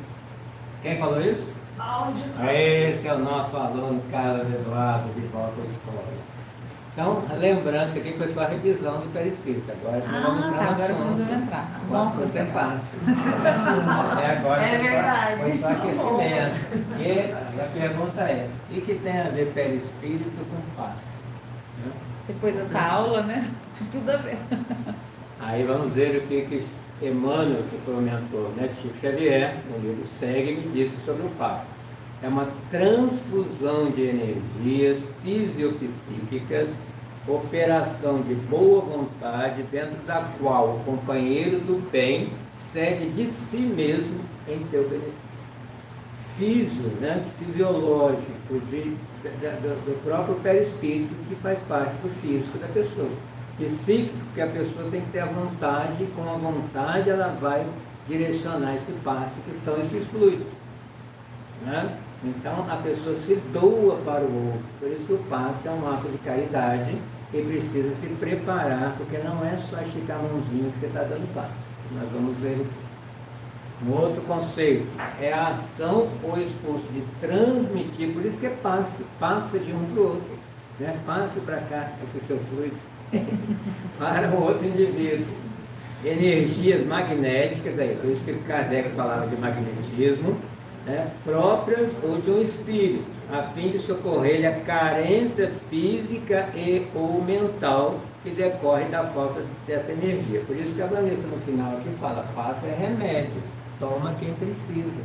Quem falou isso? Aonde? Esse é o nosso aluno Carlos Eduardo, de volta à escola. Então, lembrando, isso aqui foi só a revisão do perispírito. Agora nós vamos entrar no agora assunto. vamos entrar. O Nossa assunto é Senhora. fácil. Até agora É verdade. foi só aquecimento. E a pergunta é, o que tem a ver perispírito com paz? Né? Depois dessa aula, né? Tudo a ver. Aí vamos ver o que Emmanuel, que foi o mentor, né, de Chico Xavier, no livro Segue-me, disse sobre o passe. É uma transfusão de energias fisiopsíquicas, operação de boa vontade, dentro da qual o companheiro do bem cede de si mesmo em teu benefício. Físio, né, fisiológico, do próprio perispírito, que faz parte do físico da pessoa. Psíquico, que a pessoa tem que ter a vontade, com a vontade ela vai direcionar esse passe, que são esses fluidos. Né? Então a pessoa se doa para o outro, por isso que o passe é um ato de caridade e precisa se preparar, porque não é só esticar a mãozinha que você está dando passe. Nós vamos ver aqui. Um outro conceito é a ação ou esforço de transmitir, por isso que é passe, passa de um para o outro, né? Passe para cá esse seu fluido para um outro indivíduo. Energias magnéticas, aí, por isso que Kardec falava de magnetismo, né, próprias ou de um espírito, a fim de socorrer-lhe a carência física e ou mental que decorre da falta dessa energia. Por isso que a Vanessa no final aqui fala, passa é remédio, toma quem precisa.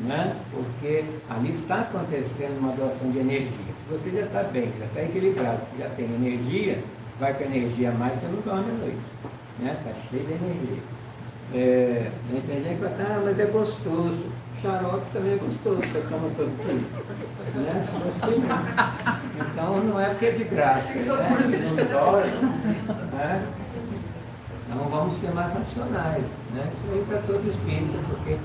Né? Porque ali está acontecendo uma doação de energia. Se você já está bem, já está equilibrado, já tem energia, vai com energia a mais, você não dorme à noite. Né? Está cheio de energia. Tem gente que fala assim, mas é gostoso. Xarope também é gostoso, você toma todo dia. Né? Assim, então não é porque é de graça. Né? Não dói. Né? Não vamos ser mais racionais. Né? Isso aí para todo espírito, porque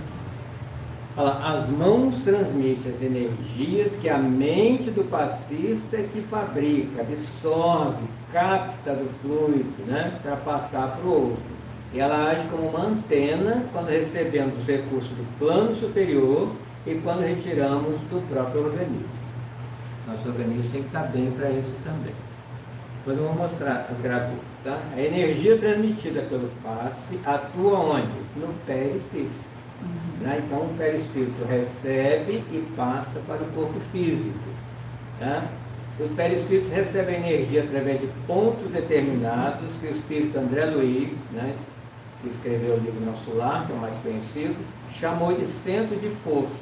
as mãos transmitem as energias que a mente do passista é que fabrica, absorve, capta do fluido, né, para passar para o outro. E ela age como uma antena quando recebemos os recursos do plano superior e quando retiramos do próprio organismo. Nosso organismo tem que estar bem para isso também. Depois eu vou mostrar a gravura. Tá? A energia transmitida pelo passe atua onde? No perispírito. Então o perispírito recebe e passa para o corpo físico. Tá? Os perispíritos recebem energia através de pontos determinados que o espírito André Luiz, né, que escreveu o livro Nosso Lar, que é o mais conhecido, chamou de centro de força.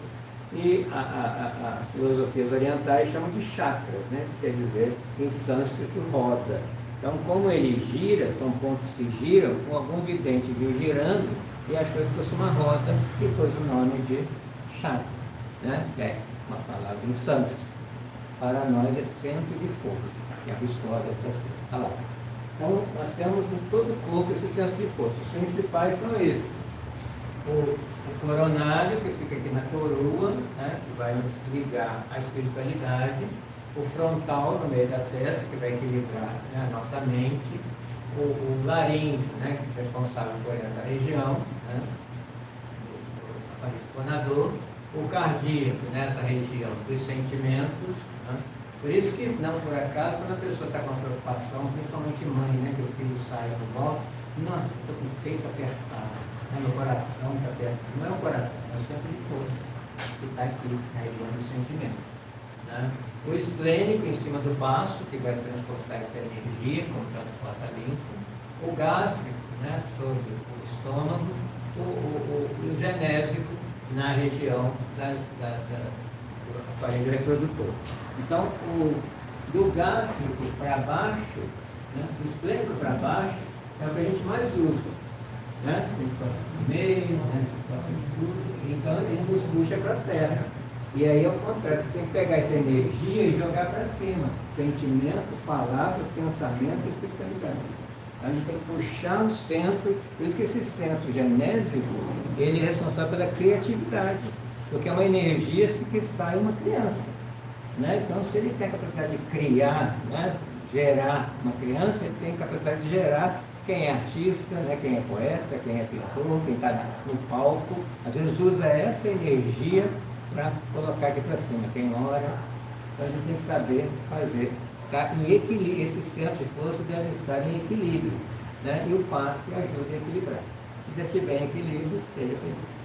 E as filosofias orientais chamam de chakras, né, que quer dizer em sânscrito roda. Então, como ele gira, são pontos que giram, algum vidente viu girando e achou que fosse uma roda e pôs o nome de chakra, né? Que é uma palavra em sânscrito. Para nós é centro de força, que é a história das pessoas. Tá lá. Então, nós temos em todo o corpo esse centro de força. Os principais são esses. O coronário, que fica aqui na coroa, né? Que vai nos ligar à espiritualidade. O frontal, no meio da testa, que vai equilibrar, né, a nossa mente. O laríngeo, né, que é responsável por essa região, né, o aparelho fonador. O cardíaco, nessa região dos sentimentos, né, Por isso que, não por acaso, quando a pessoa está com uma preocupação, principalmente mãe, né, que o filho sai do volta, nossa, estou com o peito apertado, né, meu coração está apertado. Não é o coração, é o centro de força que está aqui, carregando o sentimento. Né? O esplênico em cima do baço, que vai transportar essa energia, como transporta linfo. O gástrico, né, sobre o estômago. O genésico na região do aparelho reprodutor. Então, do gástrico para baixo, né, do esplênico para baixo, é o que a gente mais usa. Né? No meio, né? Então ele nos puxa para a terra. E aí, ao contrário, você tem que pegar essa energia e jogar para cima. Sentimento, palavra, pensamento e espiritualidade. A gente tem que puxar o centro, por isso que esse centro genésico, ele é responsável pela criatividade, porque é uma energia que sai uma criança. Né? Então, se ele tem a capacidade de criar, né? Gerar uma criança, ele tem a capacidade de gerar quem é artista, né? Quem é poeta, quem é pintor, quem está no palco. Às vezes usa essa energia para colocar aqui para cima, quem ora. Então, a gente tem que saber fazer. Tá em equilíbrio, esse centro de força deve estar em equilíbrio, né? E o passe ajuda a equilibrar. Se já estiver em equilíbrio, seja feliz.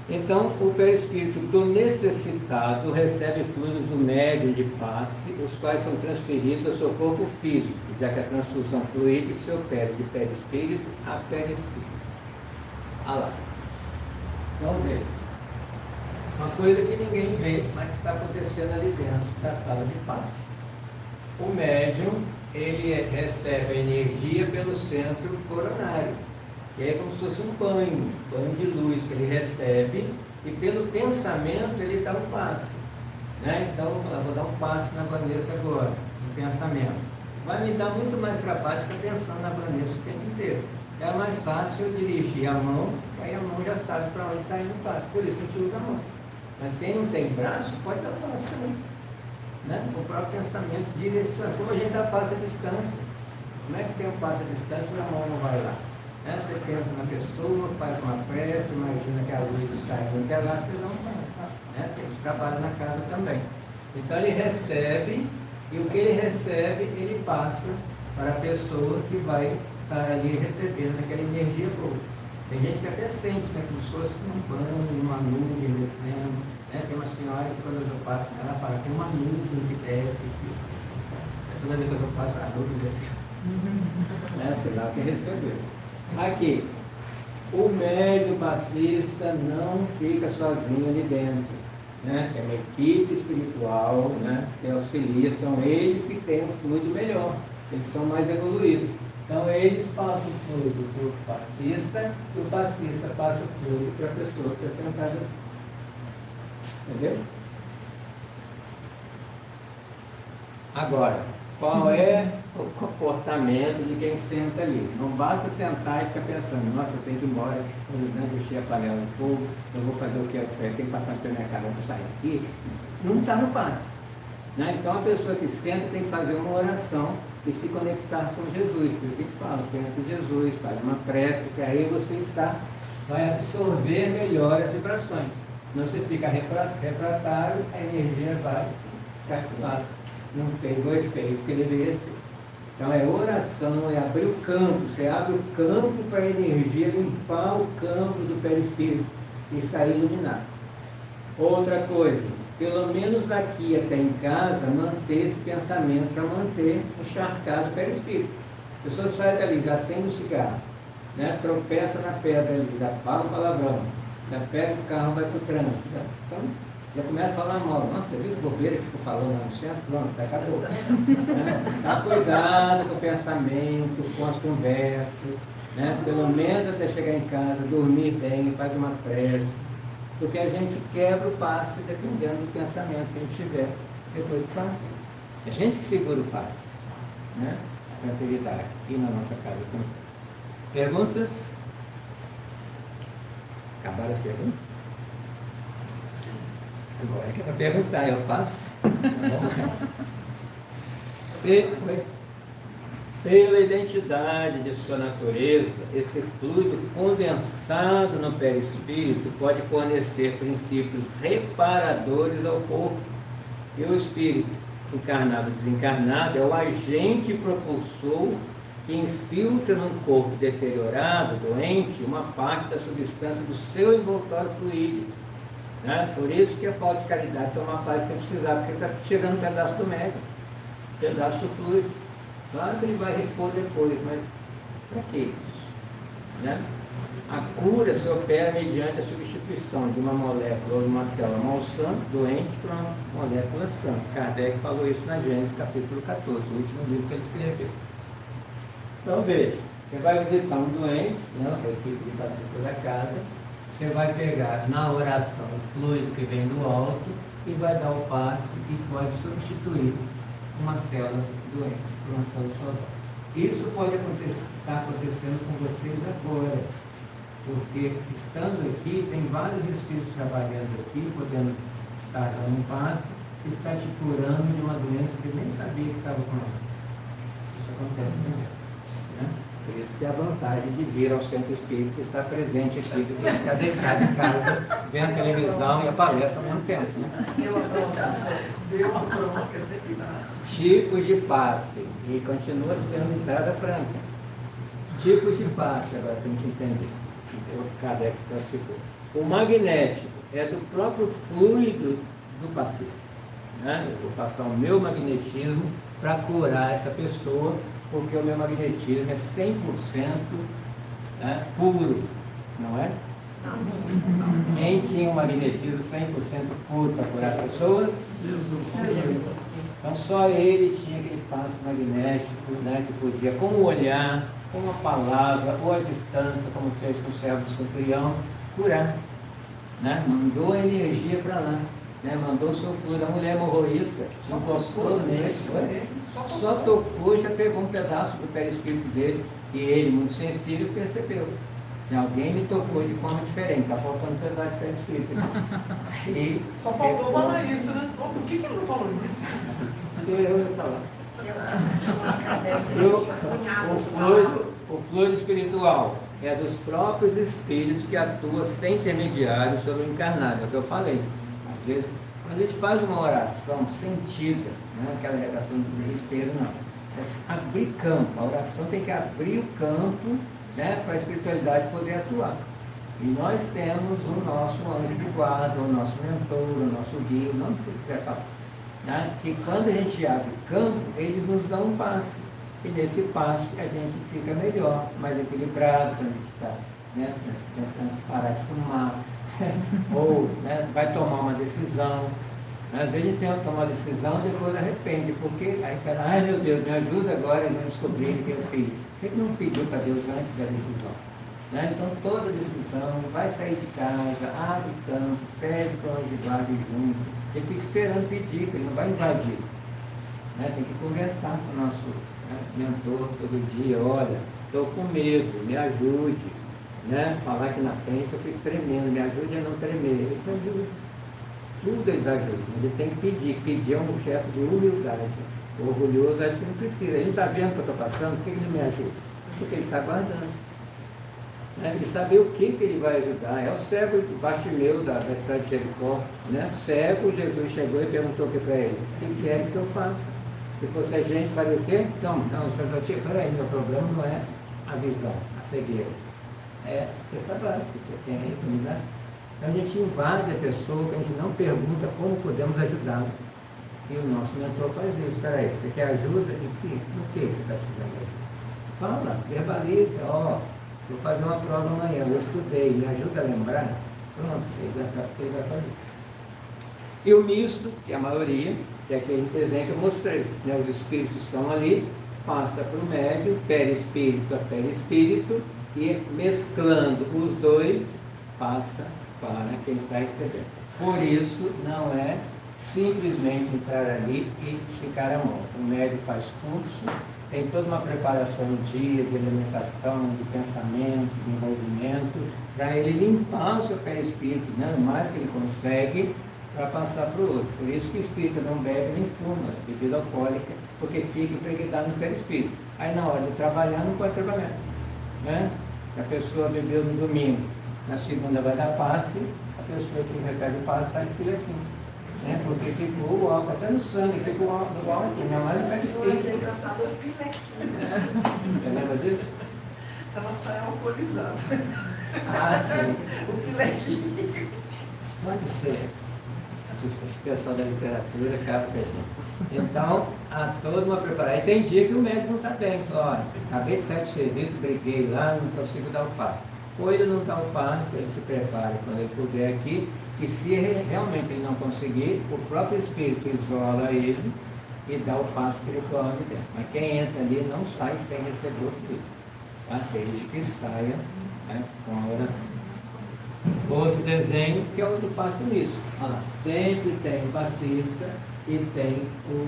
Então, o perispírito do necessitado recebe fluidos do médium de passe, os quais são transferidos ao seu corpo físico, já que a transfusão fluídica se opera de perispírito a perispírito. Ah lá. Vamos ver. Uma coisa que ninguém vê, mas que está acontecendo ali dentro da sala de passe. O médium, ele recebe a energia pelo centro coronário, que é como se fosse um banho de luz que ele recebe, e pelo pensamento ele dá um passe. Né? Então, vou dar um passe na Vanessa agora, no pensamento. Vai me dar muito mais trabalho ficar pensando na Vanessa o tempo inteiro. É mais fácil eu dirigir a mão, aí a mão já sabe para onde está indo o passe. Por isso a gente usa a mão. Mas quem não tem braço pode dar passo também. Né? O próprio pensamento direciona. Como a gente dá passo à distância. Como é que tem um passo à distância e a mão não vai lá? Né? Você pensa na pessoa, faz uma prece, imagina que a luz está indo até lá, você não passa. Né? Tem esse trabalho na casa também. Então ele recebe, e o que ele recebe, ele passa para a pessoa que vai estar ali recebendo aquela energia boa. Tem gente que até sente, né, como se fosse um banho, uma nuvem descendo. Né? Tem uma senhora que quando eu passo, ela fala, tem uma nuvem que desce aqui. Toda vez que eu passo, a nuvem desceu. Sei lá quem recebeu. Aqui, o médium passista não fica sozinho ali dentro. Né? É uma equipe espiritual, né, que auxilia, são eles que têm um fluido melhor, eles são mais evoluídos. Então, eles passam o fluido para o passista, e o passista passa o fluido para a pessoa que está sentada. Entendeu? Agora, qual é o comportamento de quem senta ali? Não basta sentar e ficar pensando, nossa, eu tenho que ir embora, eu deixei a panela no fogo, eu vou fazer o que eu tenho que passar no supermercado, eu vou sair aqui. Não está no passe. Né? Então, a pessoa que senta tem que fazer uma oração e se conectar com Jesus. Por isso que fala, pensa em Jesus, faz uma prece, que aí você vai absorver melhor as vibrações. Senão você fica refratário, a energia vai ficar do lado. Não teve o efeito que deveria ter. Então é oração, é abrir o campo. Você abre o campo para a energia limpar o campo do perispírito e sair iluminado. Outra coisa, pelo menos daqui até em casa, manter esse pensamento para manter encharcado o perispírito. A pessoa sai dali, já acende o cigarro, né? Tropeça na pedra ali, já fala o palavrão, já pega o carro, vai para o trânsito. Então, já começa a falar mal. Nossa, você viu que bobeira que ficou falando lá no centro? Pronto, acabou. Né? Tá cuidado com o pensamento, com as conversas, né? Pelo menos até chegar em casa, dormir bem, faz uma prece. Porque a gente quebra o passe dependendo do pensamento que a gente tiver depois do passe. A gente que segura o passe, né? A tranquilidade. E na nossa casa também. Perguntas? Acabaram as perguntas? Agora é que é para perguntar, eu passo. Pela identidade de sua natureza, esse fluido condensado no perispírito pode fornecer princípios reparadores ao corpo E o espírito encarnado e desencarnado é o agente propulsor que infiltra no corpo deteriorado, doente, uma parte da substância do seu envoltório fluídico. Né? Por isso que a falta de caridade toma paz sem precisar, porque está chegando um pedaço do médico, um pedaço do fluido. Claro que ele vai repor depois, mas para que isso? Né? A cura se opera mediante a substituição de uma molécula ou de uma célula malsã, doente, por uma molécula sã. Kardec falou isso na Gênesis, capítulo 14, o último livro que ele escreveu. Então veja, você vai visitar um doente, né, a equipe de passista da casa, você vai pegar na oração o fluido que vem do alto e vai dar o passe e pode substituir uma célula doente por uma célula saudável. Isso pode estar acontecendo com vocês agora, porque estando aqui, tem vários espíritos trabalhando aqui, podendo estar dando um passe, que está te curando de uma doença que nem sabia que estava com ela. Isso acontece também. Né? Por isso que a vantagem de vir ao centro espírita que está presente aqui, do que ficar deitado em casa, vendo a televisão e a palestra ao mesmo tempo. Né? Deu uma bronca. Tipos de passe, e continua sendo entrada franca. Tipos de passe, agora para a gente entender. O Kardec classificou. O magnético é do próprio fluido do passista. Né? Eu vou passar o meu magnetismo para curar essa pessoa, porque o meu magnetismo é 100% né, puro, não é? Quem tinha um magnetismo 100% puro para curar pessoas? Jesus. Então só ele tinha aquele passe magnético, né, que podia, com o olhar, com uma palavra, ou a distância, como fez com o servo do centurião, curar. Né? Mandou a energia para lá. Né? Mandou o seu fluido. A mulher morroíça, não gostou nele, só tocou e já pegou um pedaço do perispírito dele, e ele, muito sensível, percebeu. E alguém me tocou de forma diferente, está faltando um pedaço de perispírito. E só faltou falar isso, né? Por que ele não falou isso? Eu ia falar. O fluido espiritual é dos próprios espíritos que atuam sem intermediário sobre o encarnado, é o que eu falei. Às vezes, quando a gente faz uma oração sentida, não é aquela oração do desespero, não. É abrir campo. A oração tem que abrir o campo, né, para a espiritualidade poder atuar. E nós temos o nosso anjo de guarda, o nosso mentor, o nosso guia, o nome que você quiser falar. Né? Que quando a gente abre o campo, eles nos dão um passe. E nesse passe a gente fica melhor, mais equilibrado, quando a gente está, né, tentando parar de fumar, ou, né, vai tomar uma decisão. Às vezes a gente tenta tomar uma decisão e depois arrepende, porque aí fala, ai meu Deus, me ajuda agora e não descobrir que eu fiz. Por que não pediu para Deus antes da decisão? Né? Então toda decisão, vai sair de casa, abre o campo, pede para onde vai junto, ele fica esperando pedir, porque ele não vai invadir. Né? Tem que conversar com o nosso, né, mentor todo dia, olha, estou com medo, me ajude. Né? Falar aqui na frente, eu fico tremendo, me ajude a não tremer. Ele ajuda. Tudo eles ajudam, ele tem que pedir. Pedir é um gesto de humildade. O orgulhoso acho que não precisa. Ele não está vendo o que eu estou passando, por que ele não me ajuda? Porque ele está aguardando. Né? Ele sabe o que ele vai ajudar. É o cego Bartimeu da estrada de Jericó. Né? Cego, Jesus chegou e perguntou o que para ele? O que queres que eu faça? Se fosse a gente, faria o quê? Não, sacerdote, peraí, meu problema não é a visão, a cegueira. É a cesta básica, você tem aí, né? Então a gente invade a pessoa, que a gente não pergunta como podemos ajudá-la. E o nosso mentor faz isso. Espera aí, você quer ajuda? No que você está precisando de ajuda? Fala, verbaliza, ó, vou fazer uma prova amanhã, eu estudei, me ajuda a lembrar? Pronto, ele vai fazer. E o misto, que é a maioria, que é aquele desenho que eu mostrei, né? Os espíritos estão ali, passa para o médio, perispírito a perispírito, e mesclando os dois, passa para quem está recebendo. Por isso, não é simplesmente entrar ali e ficar à mão. O médico faz curso, tem toda uma preparação no dia, de alimentação, de pensamento, de envolvimento, para ele limpar o seu perispírito, né, o mais que ele consegue, para passar para o outro. Por isso que o espírito não bebe nem fuma bebida alcoólica, porque fica impregnado no perispírito. Aí na hora de trabalhar, não pode trabalhar. Né? A pessoa bebeu no domingo, na segunda vai dar passe, a pessoa que recebe o passe sai de filetinho. né? Porque fica o álcool até no sangue, fica o álcool aqui. Minha mãe não é Eu achei difícil. engraçado o pilequinho. Você lembra disso? Ela sai alcoolizada. Ah, sim. O pilequinho. Pode ser. Esse pessoal da literatura acaba com a gente. Então, há toda uma preparação. E tem dia que o médico não está bem. Olha, acabei de sair do serviço, briguei lá, não consigo dar o passo. Ou ele não dá o passo, ele se prepara quando ele puder aqui, e se realmente ele não conseguir, o próprio Espírito isola ele e dá o passo espiritual de dentro. Mas quem entra ali não sai sem receber o Filho. Tá? Desde que saia, né, com a oração. Outro desenho que é o do passo nisso. Olha lá, sempre tem o passista e tem o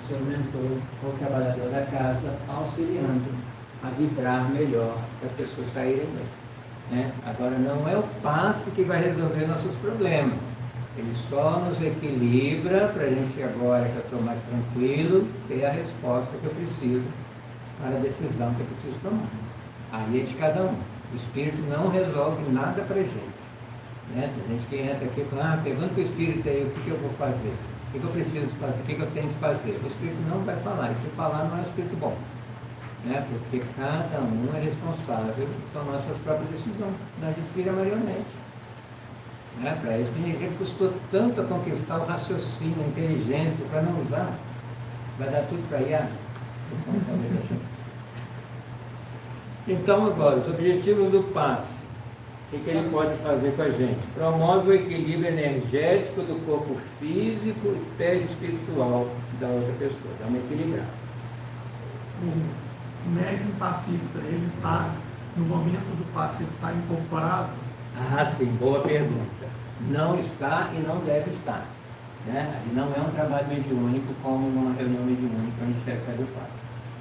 seu mentor, o trabalhador da casa, auxiliando a vibrar melhor para as pessoas saírem bem. Né? Agora, não é o passe que vai resolver nossos problemas. Ele só nos equilibra para a gente agora, que eu estou mais tranquilo, ter a resposta que eu preciso para a decisão que eu preciso tomar. Aí é de cada um. O Espírito não resolve nada para a gente. Né? Tem gente que entra aqui e fala, pergunta para o Espírito aí, o que eu vou fazer? O que eu preciso fazer? O que eu tenho que fazer? O Espírito não vai falar. E se falar, não é um Espírito bom. Né? Porque cada um é responsável por tomar suas próprias decisões. Nós vira marionete. Né? Para isso, que custou tanto a conquistar o raciocínio, a inteligência, para não usar. Vai dar tudo para IA. Então, agora, os objetivos do passe. O que ele pode fazer com a gente? Promove o equilíbrio energético do corpo físico e perispiritual da outra pessoa. Dá uma equilibrada. O médium passista, ele está, no momento do passe, ele está incorporado? Ah, sim, boa pergunta. Não está e não deve estar. Né? E não é um trabalho mediúnico como uma reunião mediúnica onde a gente recebe o passe.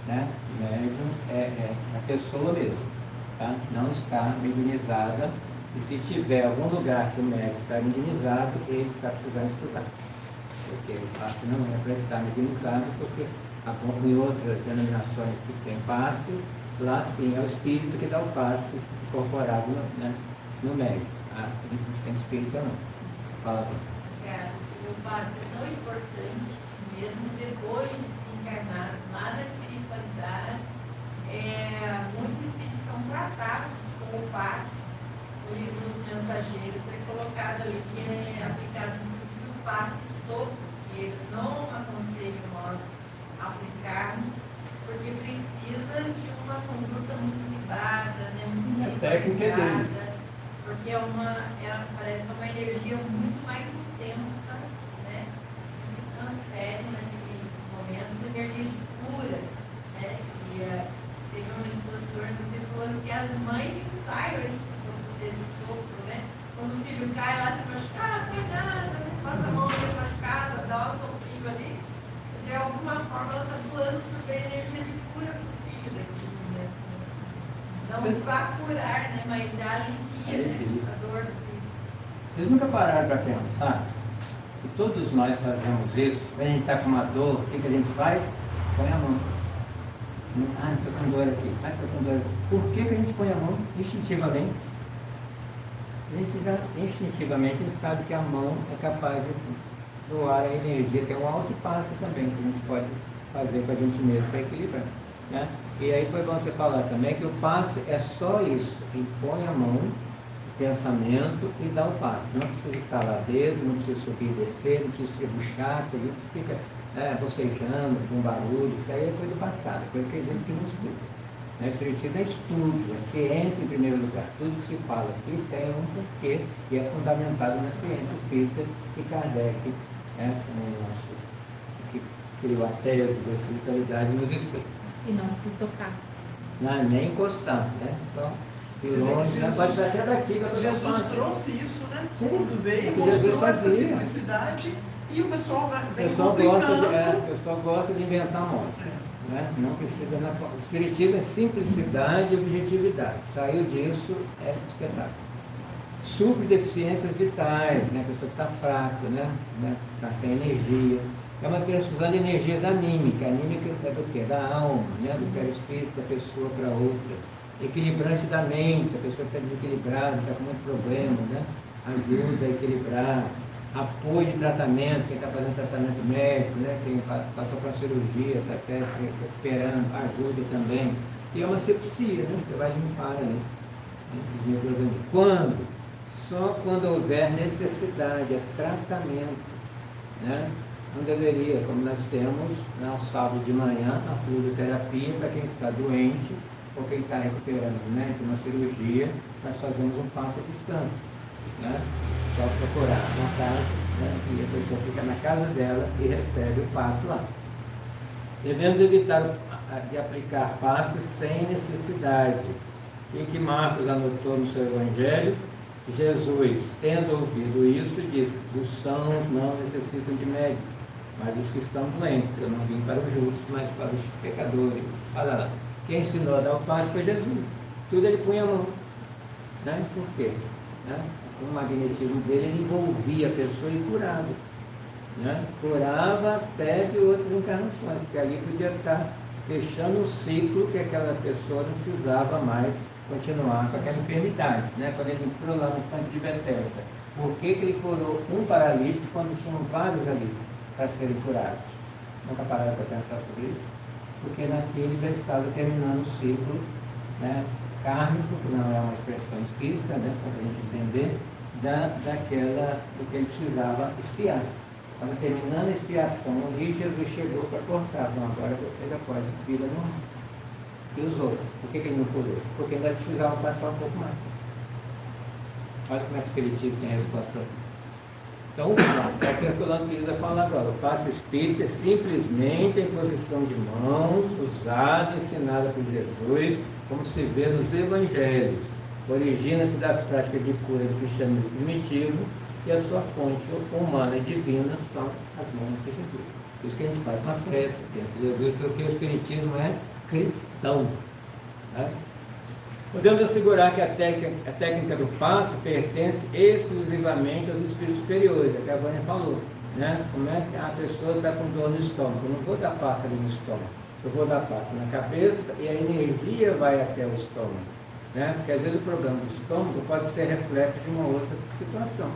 Né? O médium é a pessoa mesmo. Tá? Não está mediunizada, e se tiver algum lugar que o médium está mediunizado, ele está precisando estudar. Porque o passe não é para estar mediunizado, porque em outras denominações que tem passe, lá sim é o espírito que dá o passe incorporado no médium. A gente não tem espírito não. Fala bem. O passe é tão importante, mesmo depois de se encarnar lá na espiritualidade, muitos espíritos são tratados com o passe. O livro dos mensageiros é colocado ali que é aplicado inclusive o passe sopro, que eles não aconselham nós aplicarmos, porque precisa de uma conduta muito librada, né, muito espiritualizada, porque parece que é uma energia muito mais intensa, né, que se transfere naquele momento, uma energia de cura, né, teve um expositor que você falou assim, que as mães ensaiam esse sopro, né? Quando o filho cai lá se machucar, não foi nada, né? Passa a mão ali machucada, dá um soprinho ali, de alguma forma ela está doando também energia de cura para o filho daquilo, né? Não para curar, né? Mas já alivia, né? A dor do filho. Vocês nunca pararam para pensar que todos nós fazemos isso? Quando a gente está com uma dor, o que a gente faz? Põe a mão. Ah, estou com dor aqui. Ah, estou com dor aqui. Por que a gente põe a mão instintivamente? Instintivamente a gente sabe que a mão é capaz de doar a energia. Tem um alto passe também que a gente pode fazer com a gente mesmo para equilibrar. Né? E aí foi bom você falar também que o passe é só isso. Ele põe a mão, o pensamento e dá o passe. Não precisa estalar dedo, não precisa subir e descer, não precisa ser buchado, ele fica bocejando, com barulho, isso aí é coisa do passado, coisa que a gente não estuda. O espiritismo é estudo, é ciência em primeiro lugar. Tudo que se fala aqui tem um porquê e é fundamentado na ciência espírita que Kardec, que criou a tese da espiritualidade, nos explica. E não precisa tocar. Não, nem encostar, né? Só de longe, pode ser até daqui. Jesus trouxe isso, né? Sim. Quando veio, Jesus mostrou essa fazia. simplicidade e o pessoal O vem pessoal complicando. gosta de inventar moda. Né? Não precisa o espiritismo é simplicidade e objetividade. Saiu disso, é espetáculo. Supre deficiências vitais, né? A pessoa que está fraca, né? Está sem energia. É uma transfusão de energias anímica. Anímica é do quê? Da alma, né? Do perispírito da pessoa para outra. Equilibrante da mente, a pessoa que está desequilibrada, está com muito problema, né? Ajuda a equilibrar. apoio de tratamento, quem está fazendo tratamento médico, né? Quem passou por uma cirurgia, está até se recuperando, ajuda também. E é uma sepsia, né? Você vai limpar ali. Quando? Só quando houver necessidade, é tratamento, né? Não deveria, como nós temos, no sábado de manhã, a fluidoterapia para quem está doente ou quem está recuperando, né, de uma cirurgia, nós fazemos um passo à distância, né? Só procurar uma casa, né, e a pessoa fica na casa dela e recebe o passe lá. Devemos evitar de aplicar passes sem necessidade. E que Marcos anotou no seu Evangelho, Jesus, tendo ouvido isso, disse: os sãos não necessitam de médico, mas os que estão doentes. Eu não vim para os justos, mas para os pecadores. Olha lá, quem ensinou a dar o passe foi Jesus. Tudo ele punha a mão. Né? Por quê? Né? O magnetismo dele, ele envolvia a pessoa e curava. Né? Curava até de outras encarnações, porque ali podia estar fechando um ciclo que aquela pessoa não precisava mais continuar com aquela enfermidade. Né? Quando ele entrou lá no tanque de Betesda, por que ele curou um paralítico quando tinham vários ali para serem curados? Nunca pararam para pensar sobre isso? Porque naquele já estava terminando o ciclo, né, kármico, que não é uma expressão espírita, né, só para a gente entender, do que ele precisava expiar. Estava terminando a expiação e Jesus chegou para cortar. Então agora você já pode vida normal. E os outros? Por que ele não curou? Porque ainda precisava passar um pouco mais. Olha como é que o Espiritismo tem a resposta para isso. Então, é aquilo que o Lampiris vai falar agora. O passe espírita é simplesmente a imposição de mãos, usada, ensinada por Jesus, como se vê nos Evangelhos. Origina-se das práticas de cura do cristianismo primitivo e a sua fonte humana e divina são as mãos de Jesus. Por isso que a gente faz uma festa, pensa Jesus, porque o Espiritismo é cristão. Né? Podemos assegurar que a técnica do passe pertence exclusivamente aos espíritos superiores, é o que a Vânia falou. Né? Como é que a pessoa está com dor no estômago? Eu não vou dar passe ali no estômago, eu vou dar passe na cabeça e a energia vai até o estômago. Né? Porque às vezes o problema do estômago pode ser reflexo de uma outra situação.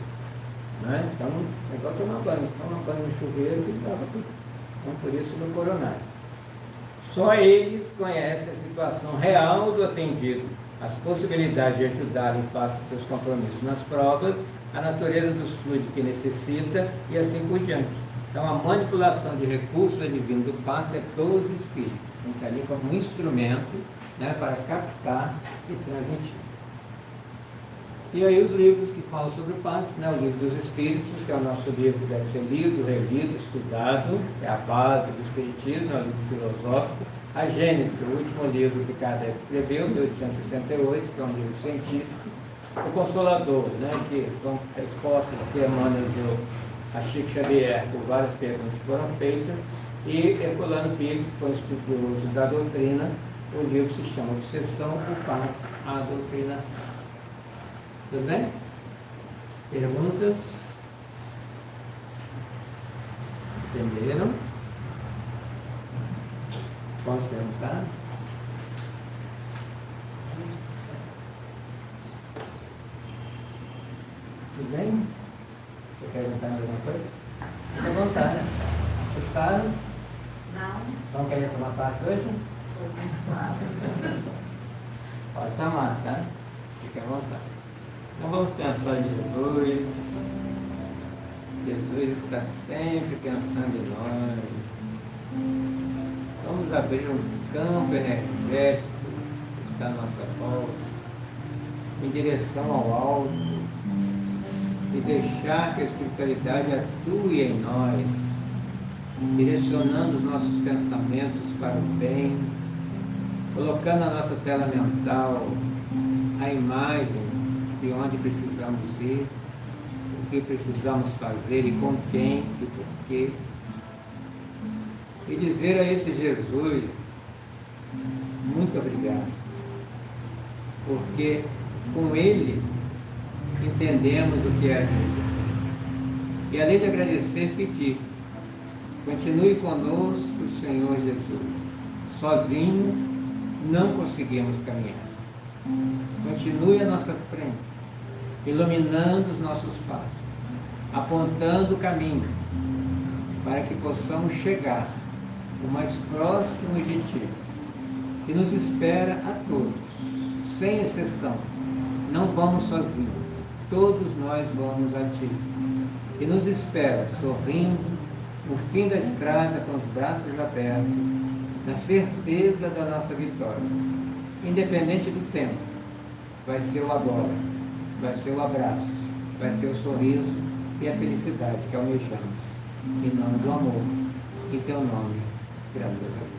Né? Então, é igual tomar banho no chuveiro que dava tudo. Então, por isso no coronário. Só eles conhecem a situação real do atendido, as possibilidades de ajudá-lo face aos seus compromissos nas provas, a natureza dos fluidos que necessita e assim por diante. Então, a manipulação de recursos adivinhos do passe é todo o espírito. Tem que estar ali como um instrumento, né, para captar e transmitir. E aí os livros que falam sobre o passe, né, o livro dos Espíritos, que é o nosso livro que deve ser lido, relido, estudado, é a base do Espiritismo, é o livro filosófico. A Gênese, o último livro que Kardec escreveu, 1868, que é um livro científico. O Consolador, né, que são respostas que emanam a Chico Xavier por várias perguntas que foram feitas. E Herculano Pires, que foi um estudioso da doutrina, o livro se chama Obsessão, o Passe, a Doutrinação. Tudo bem? Perguntas? Entenderam? Posso perguntar? Tudo bem? Você quer perguntar mais alguma coisa? Fique à vontade. Assustaram? Não. Não querem tomar passe hoje? Pode tomar, tá? Fique à vontade. Então vamos pensar em Jesus. Jesus está sempre pensando em nós. Vamos abrir um campo energético que está à nossa volta, em direção ao alto, e deixar que a espiritualidade atue em nós, direcionando os nossos pensamentos para o bem, colocando na nossa tela mental a imagem de onde precisamos ir, o que precisamos fazer e com quem e por quê. E dizer a esse Jesus, muito obrigado, porque com Ele entendemos o que é a vida. E além de agradecer, pedir, continue conosco, Senhor Jesus. Sozinho não conseguimos caminhar. Continue à nossa frente, iluminando os nossos passos, apontando o caminho para que possamos chegar o mais próximo objetivo, que nos espera a todos, sem exceção. Não vamos sozinhos, todos nós vamos a Ti. E nos espera, sorrindo, no fim da estrada, com os braços abertos, na certeza da nossa vitória. Independente do tempo, vai ser o agora, vai ser o abraço, vai ser o sorriso e a felicidade que almejamos. Em nome do amor, em Teu nome, graças a Deus.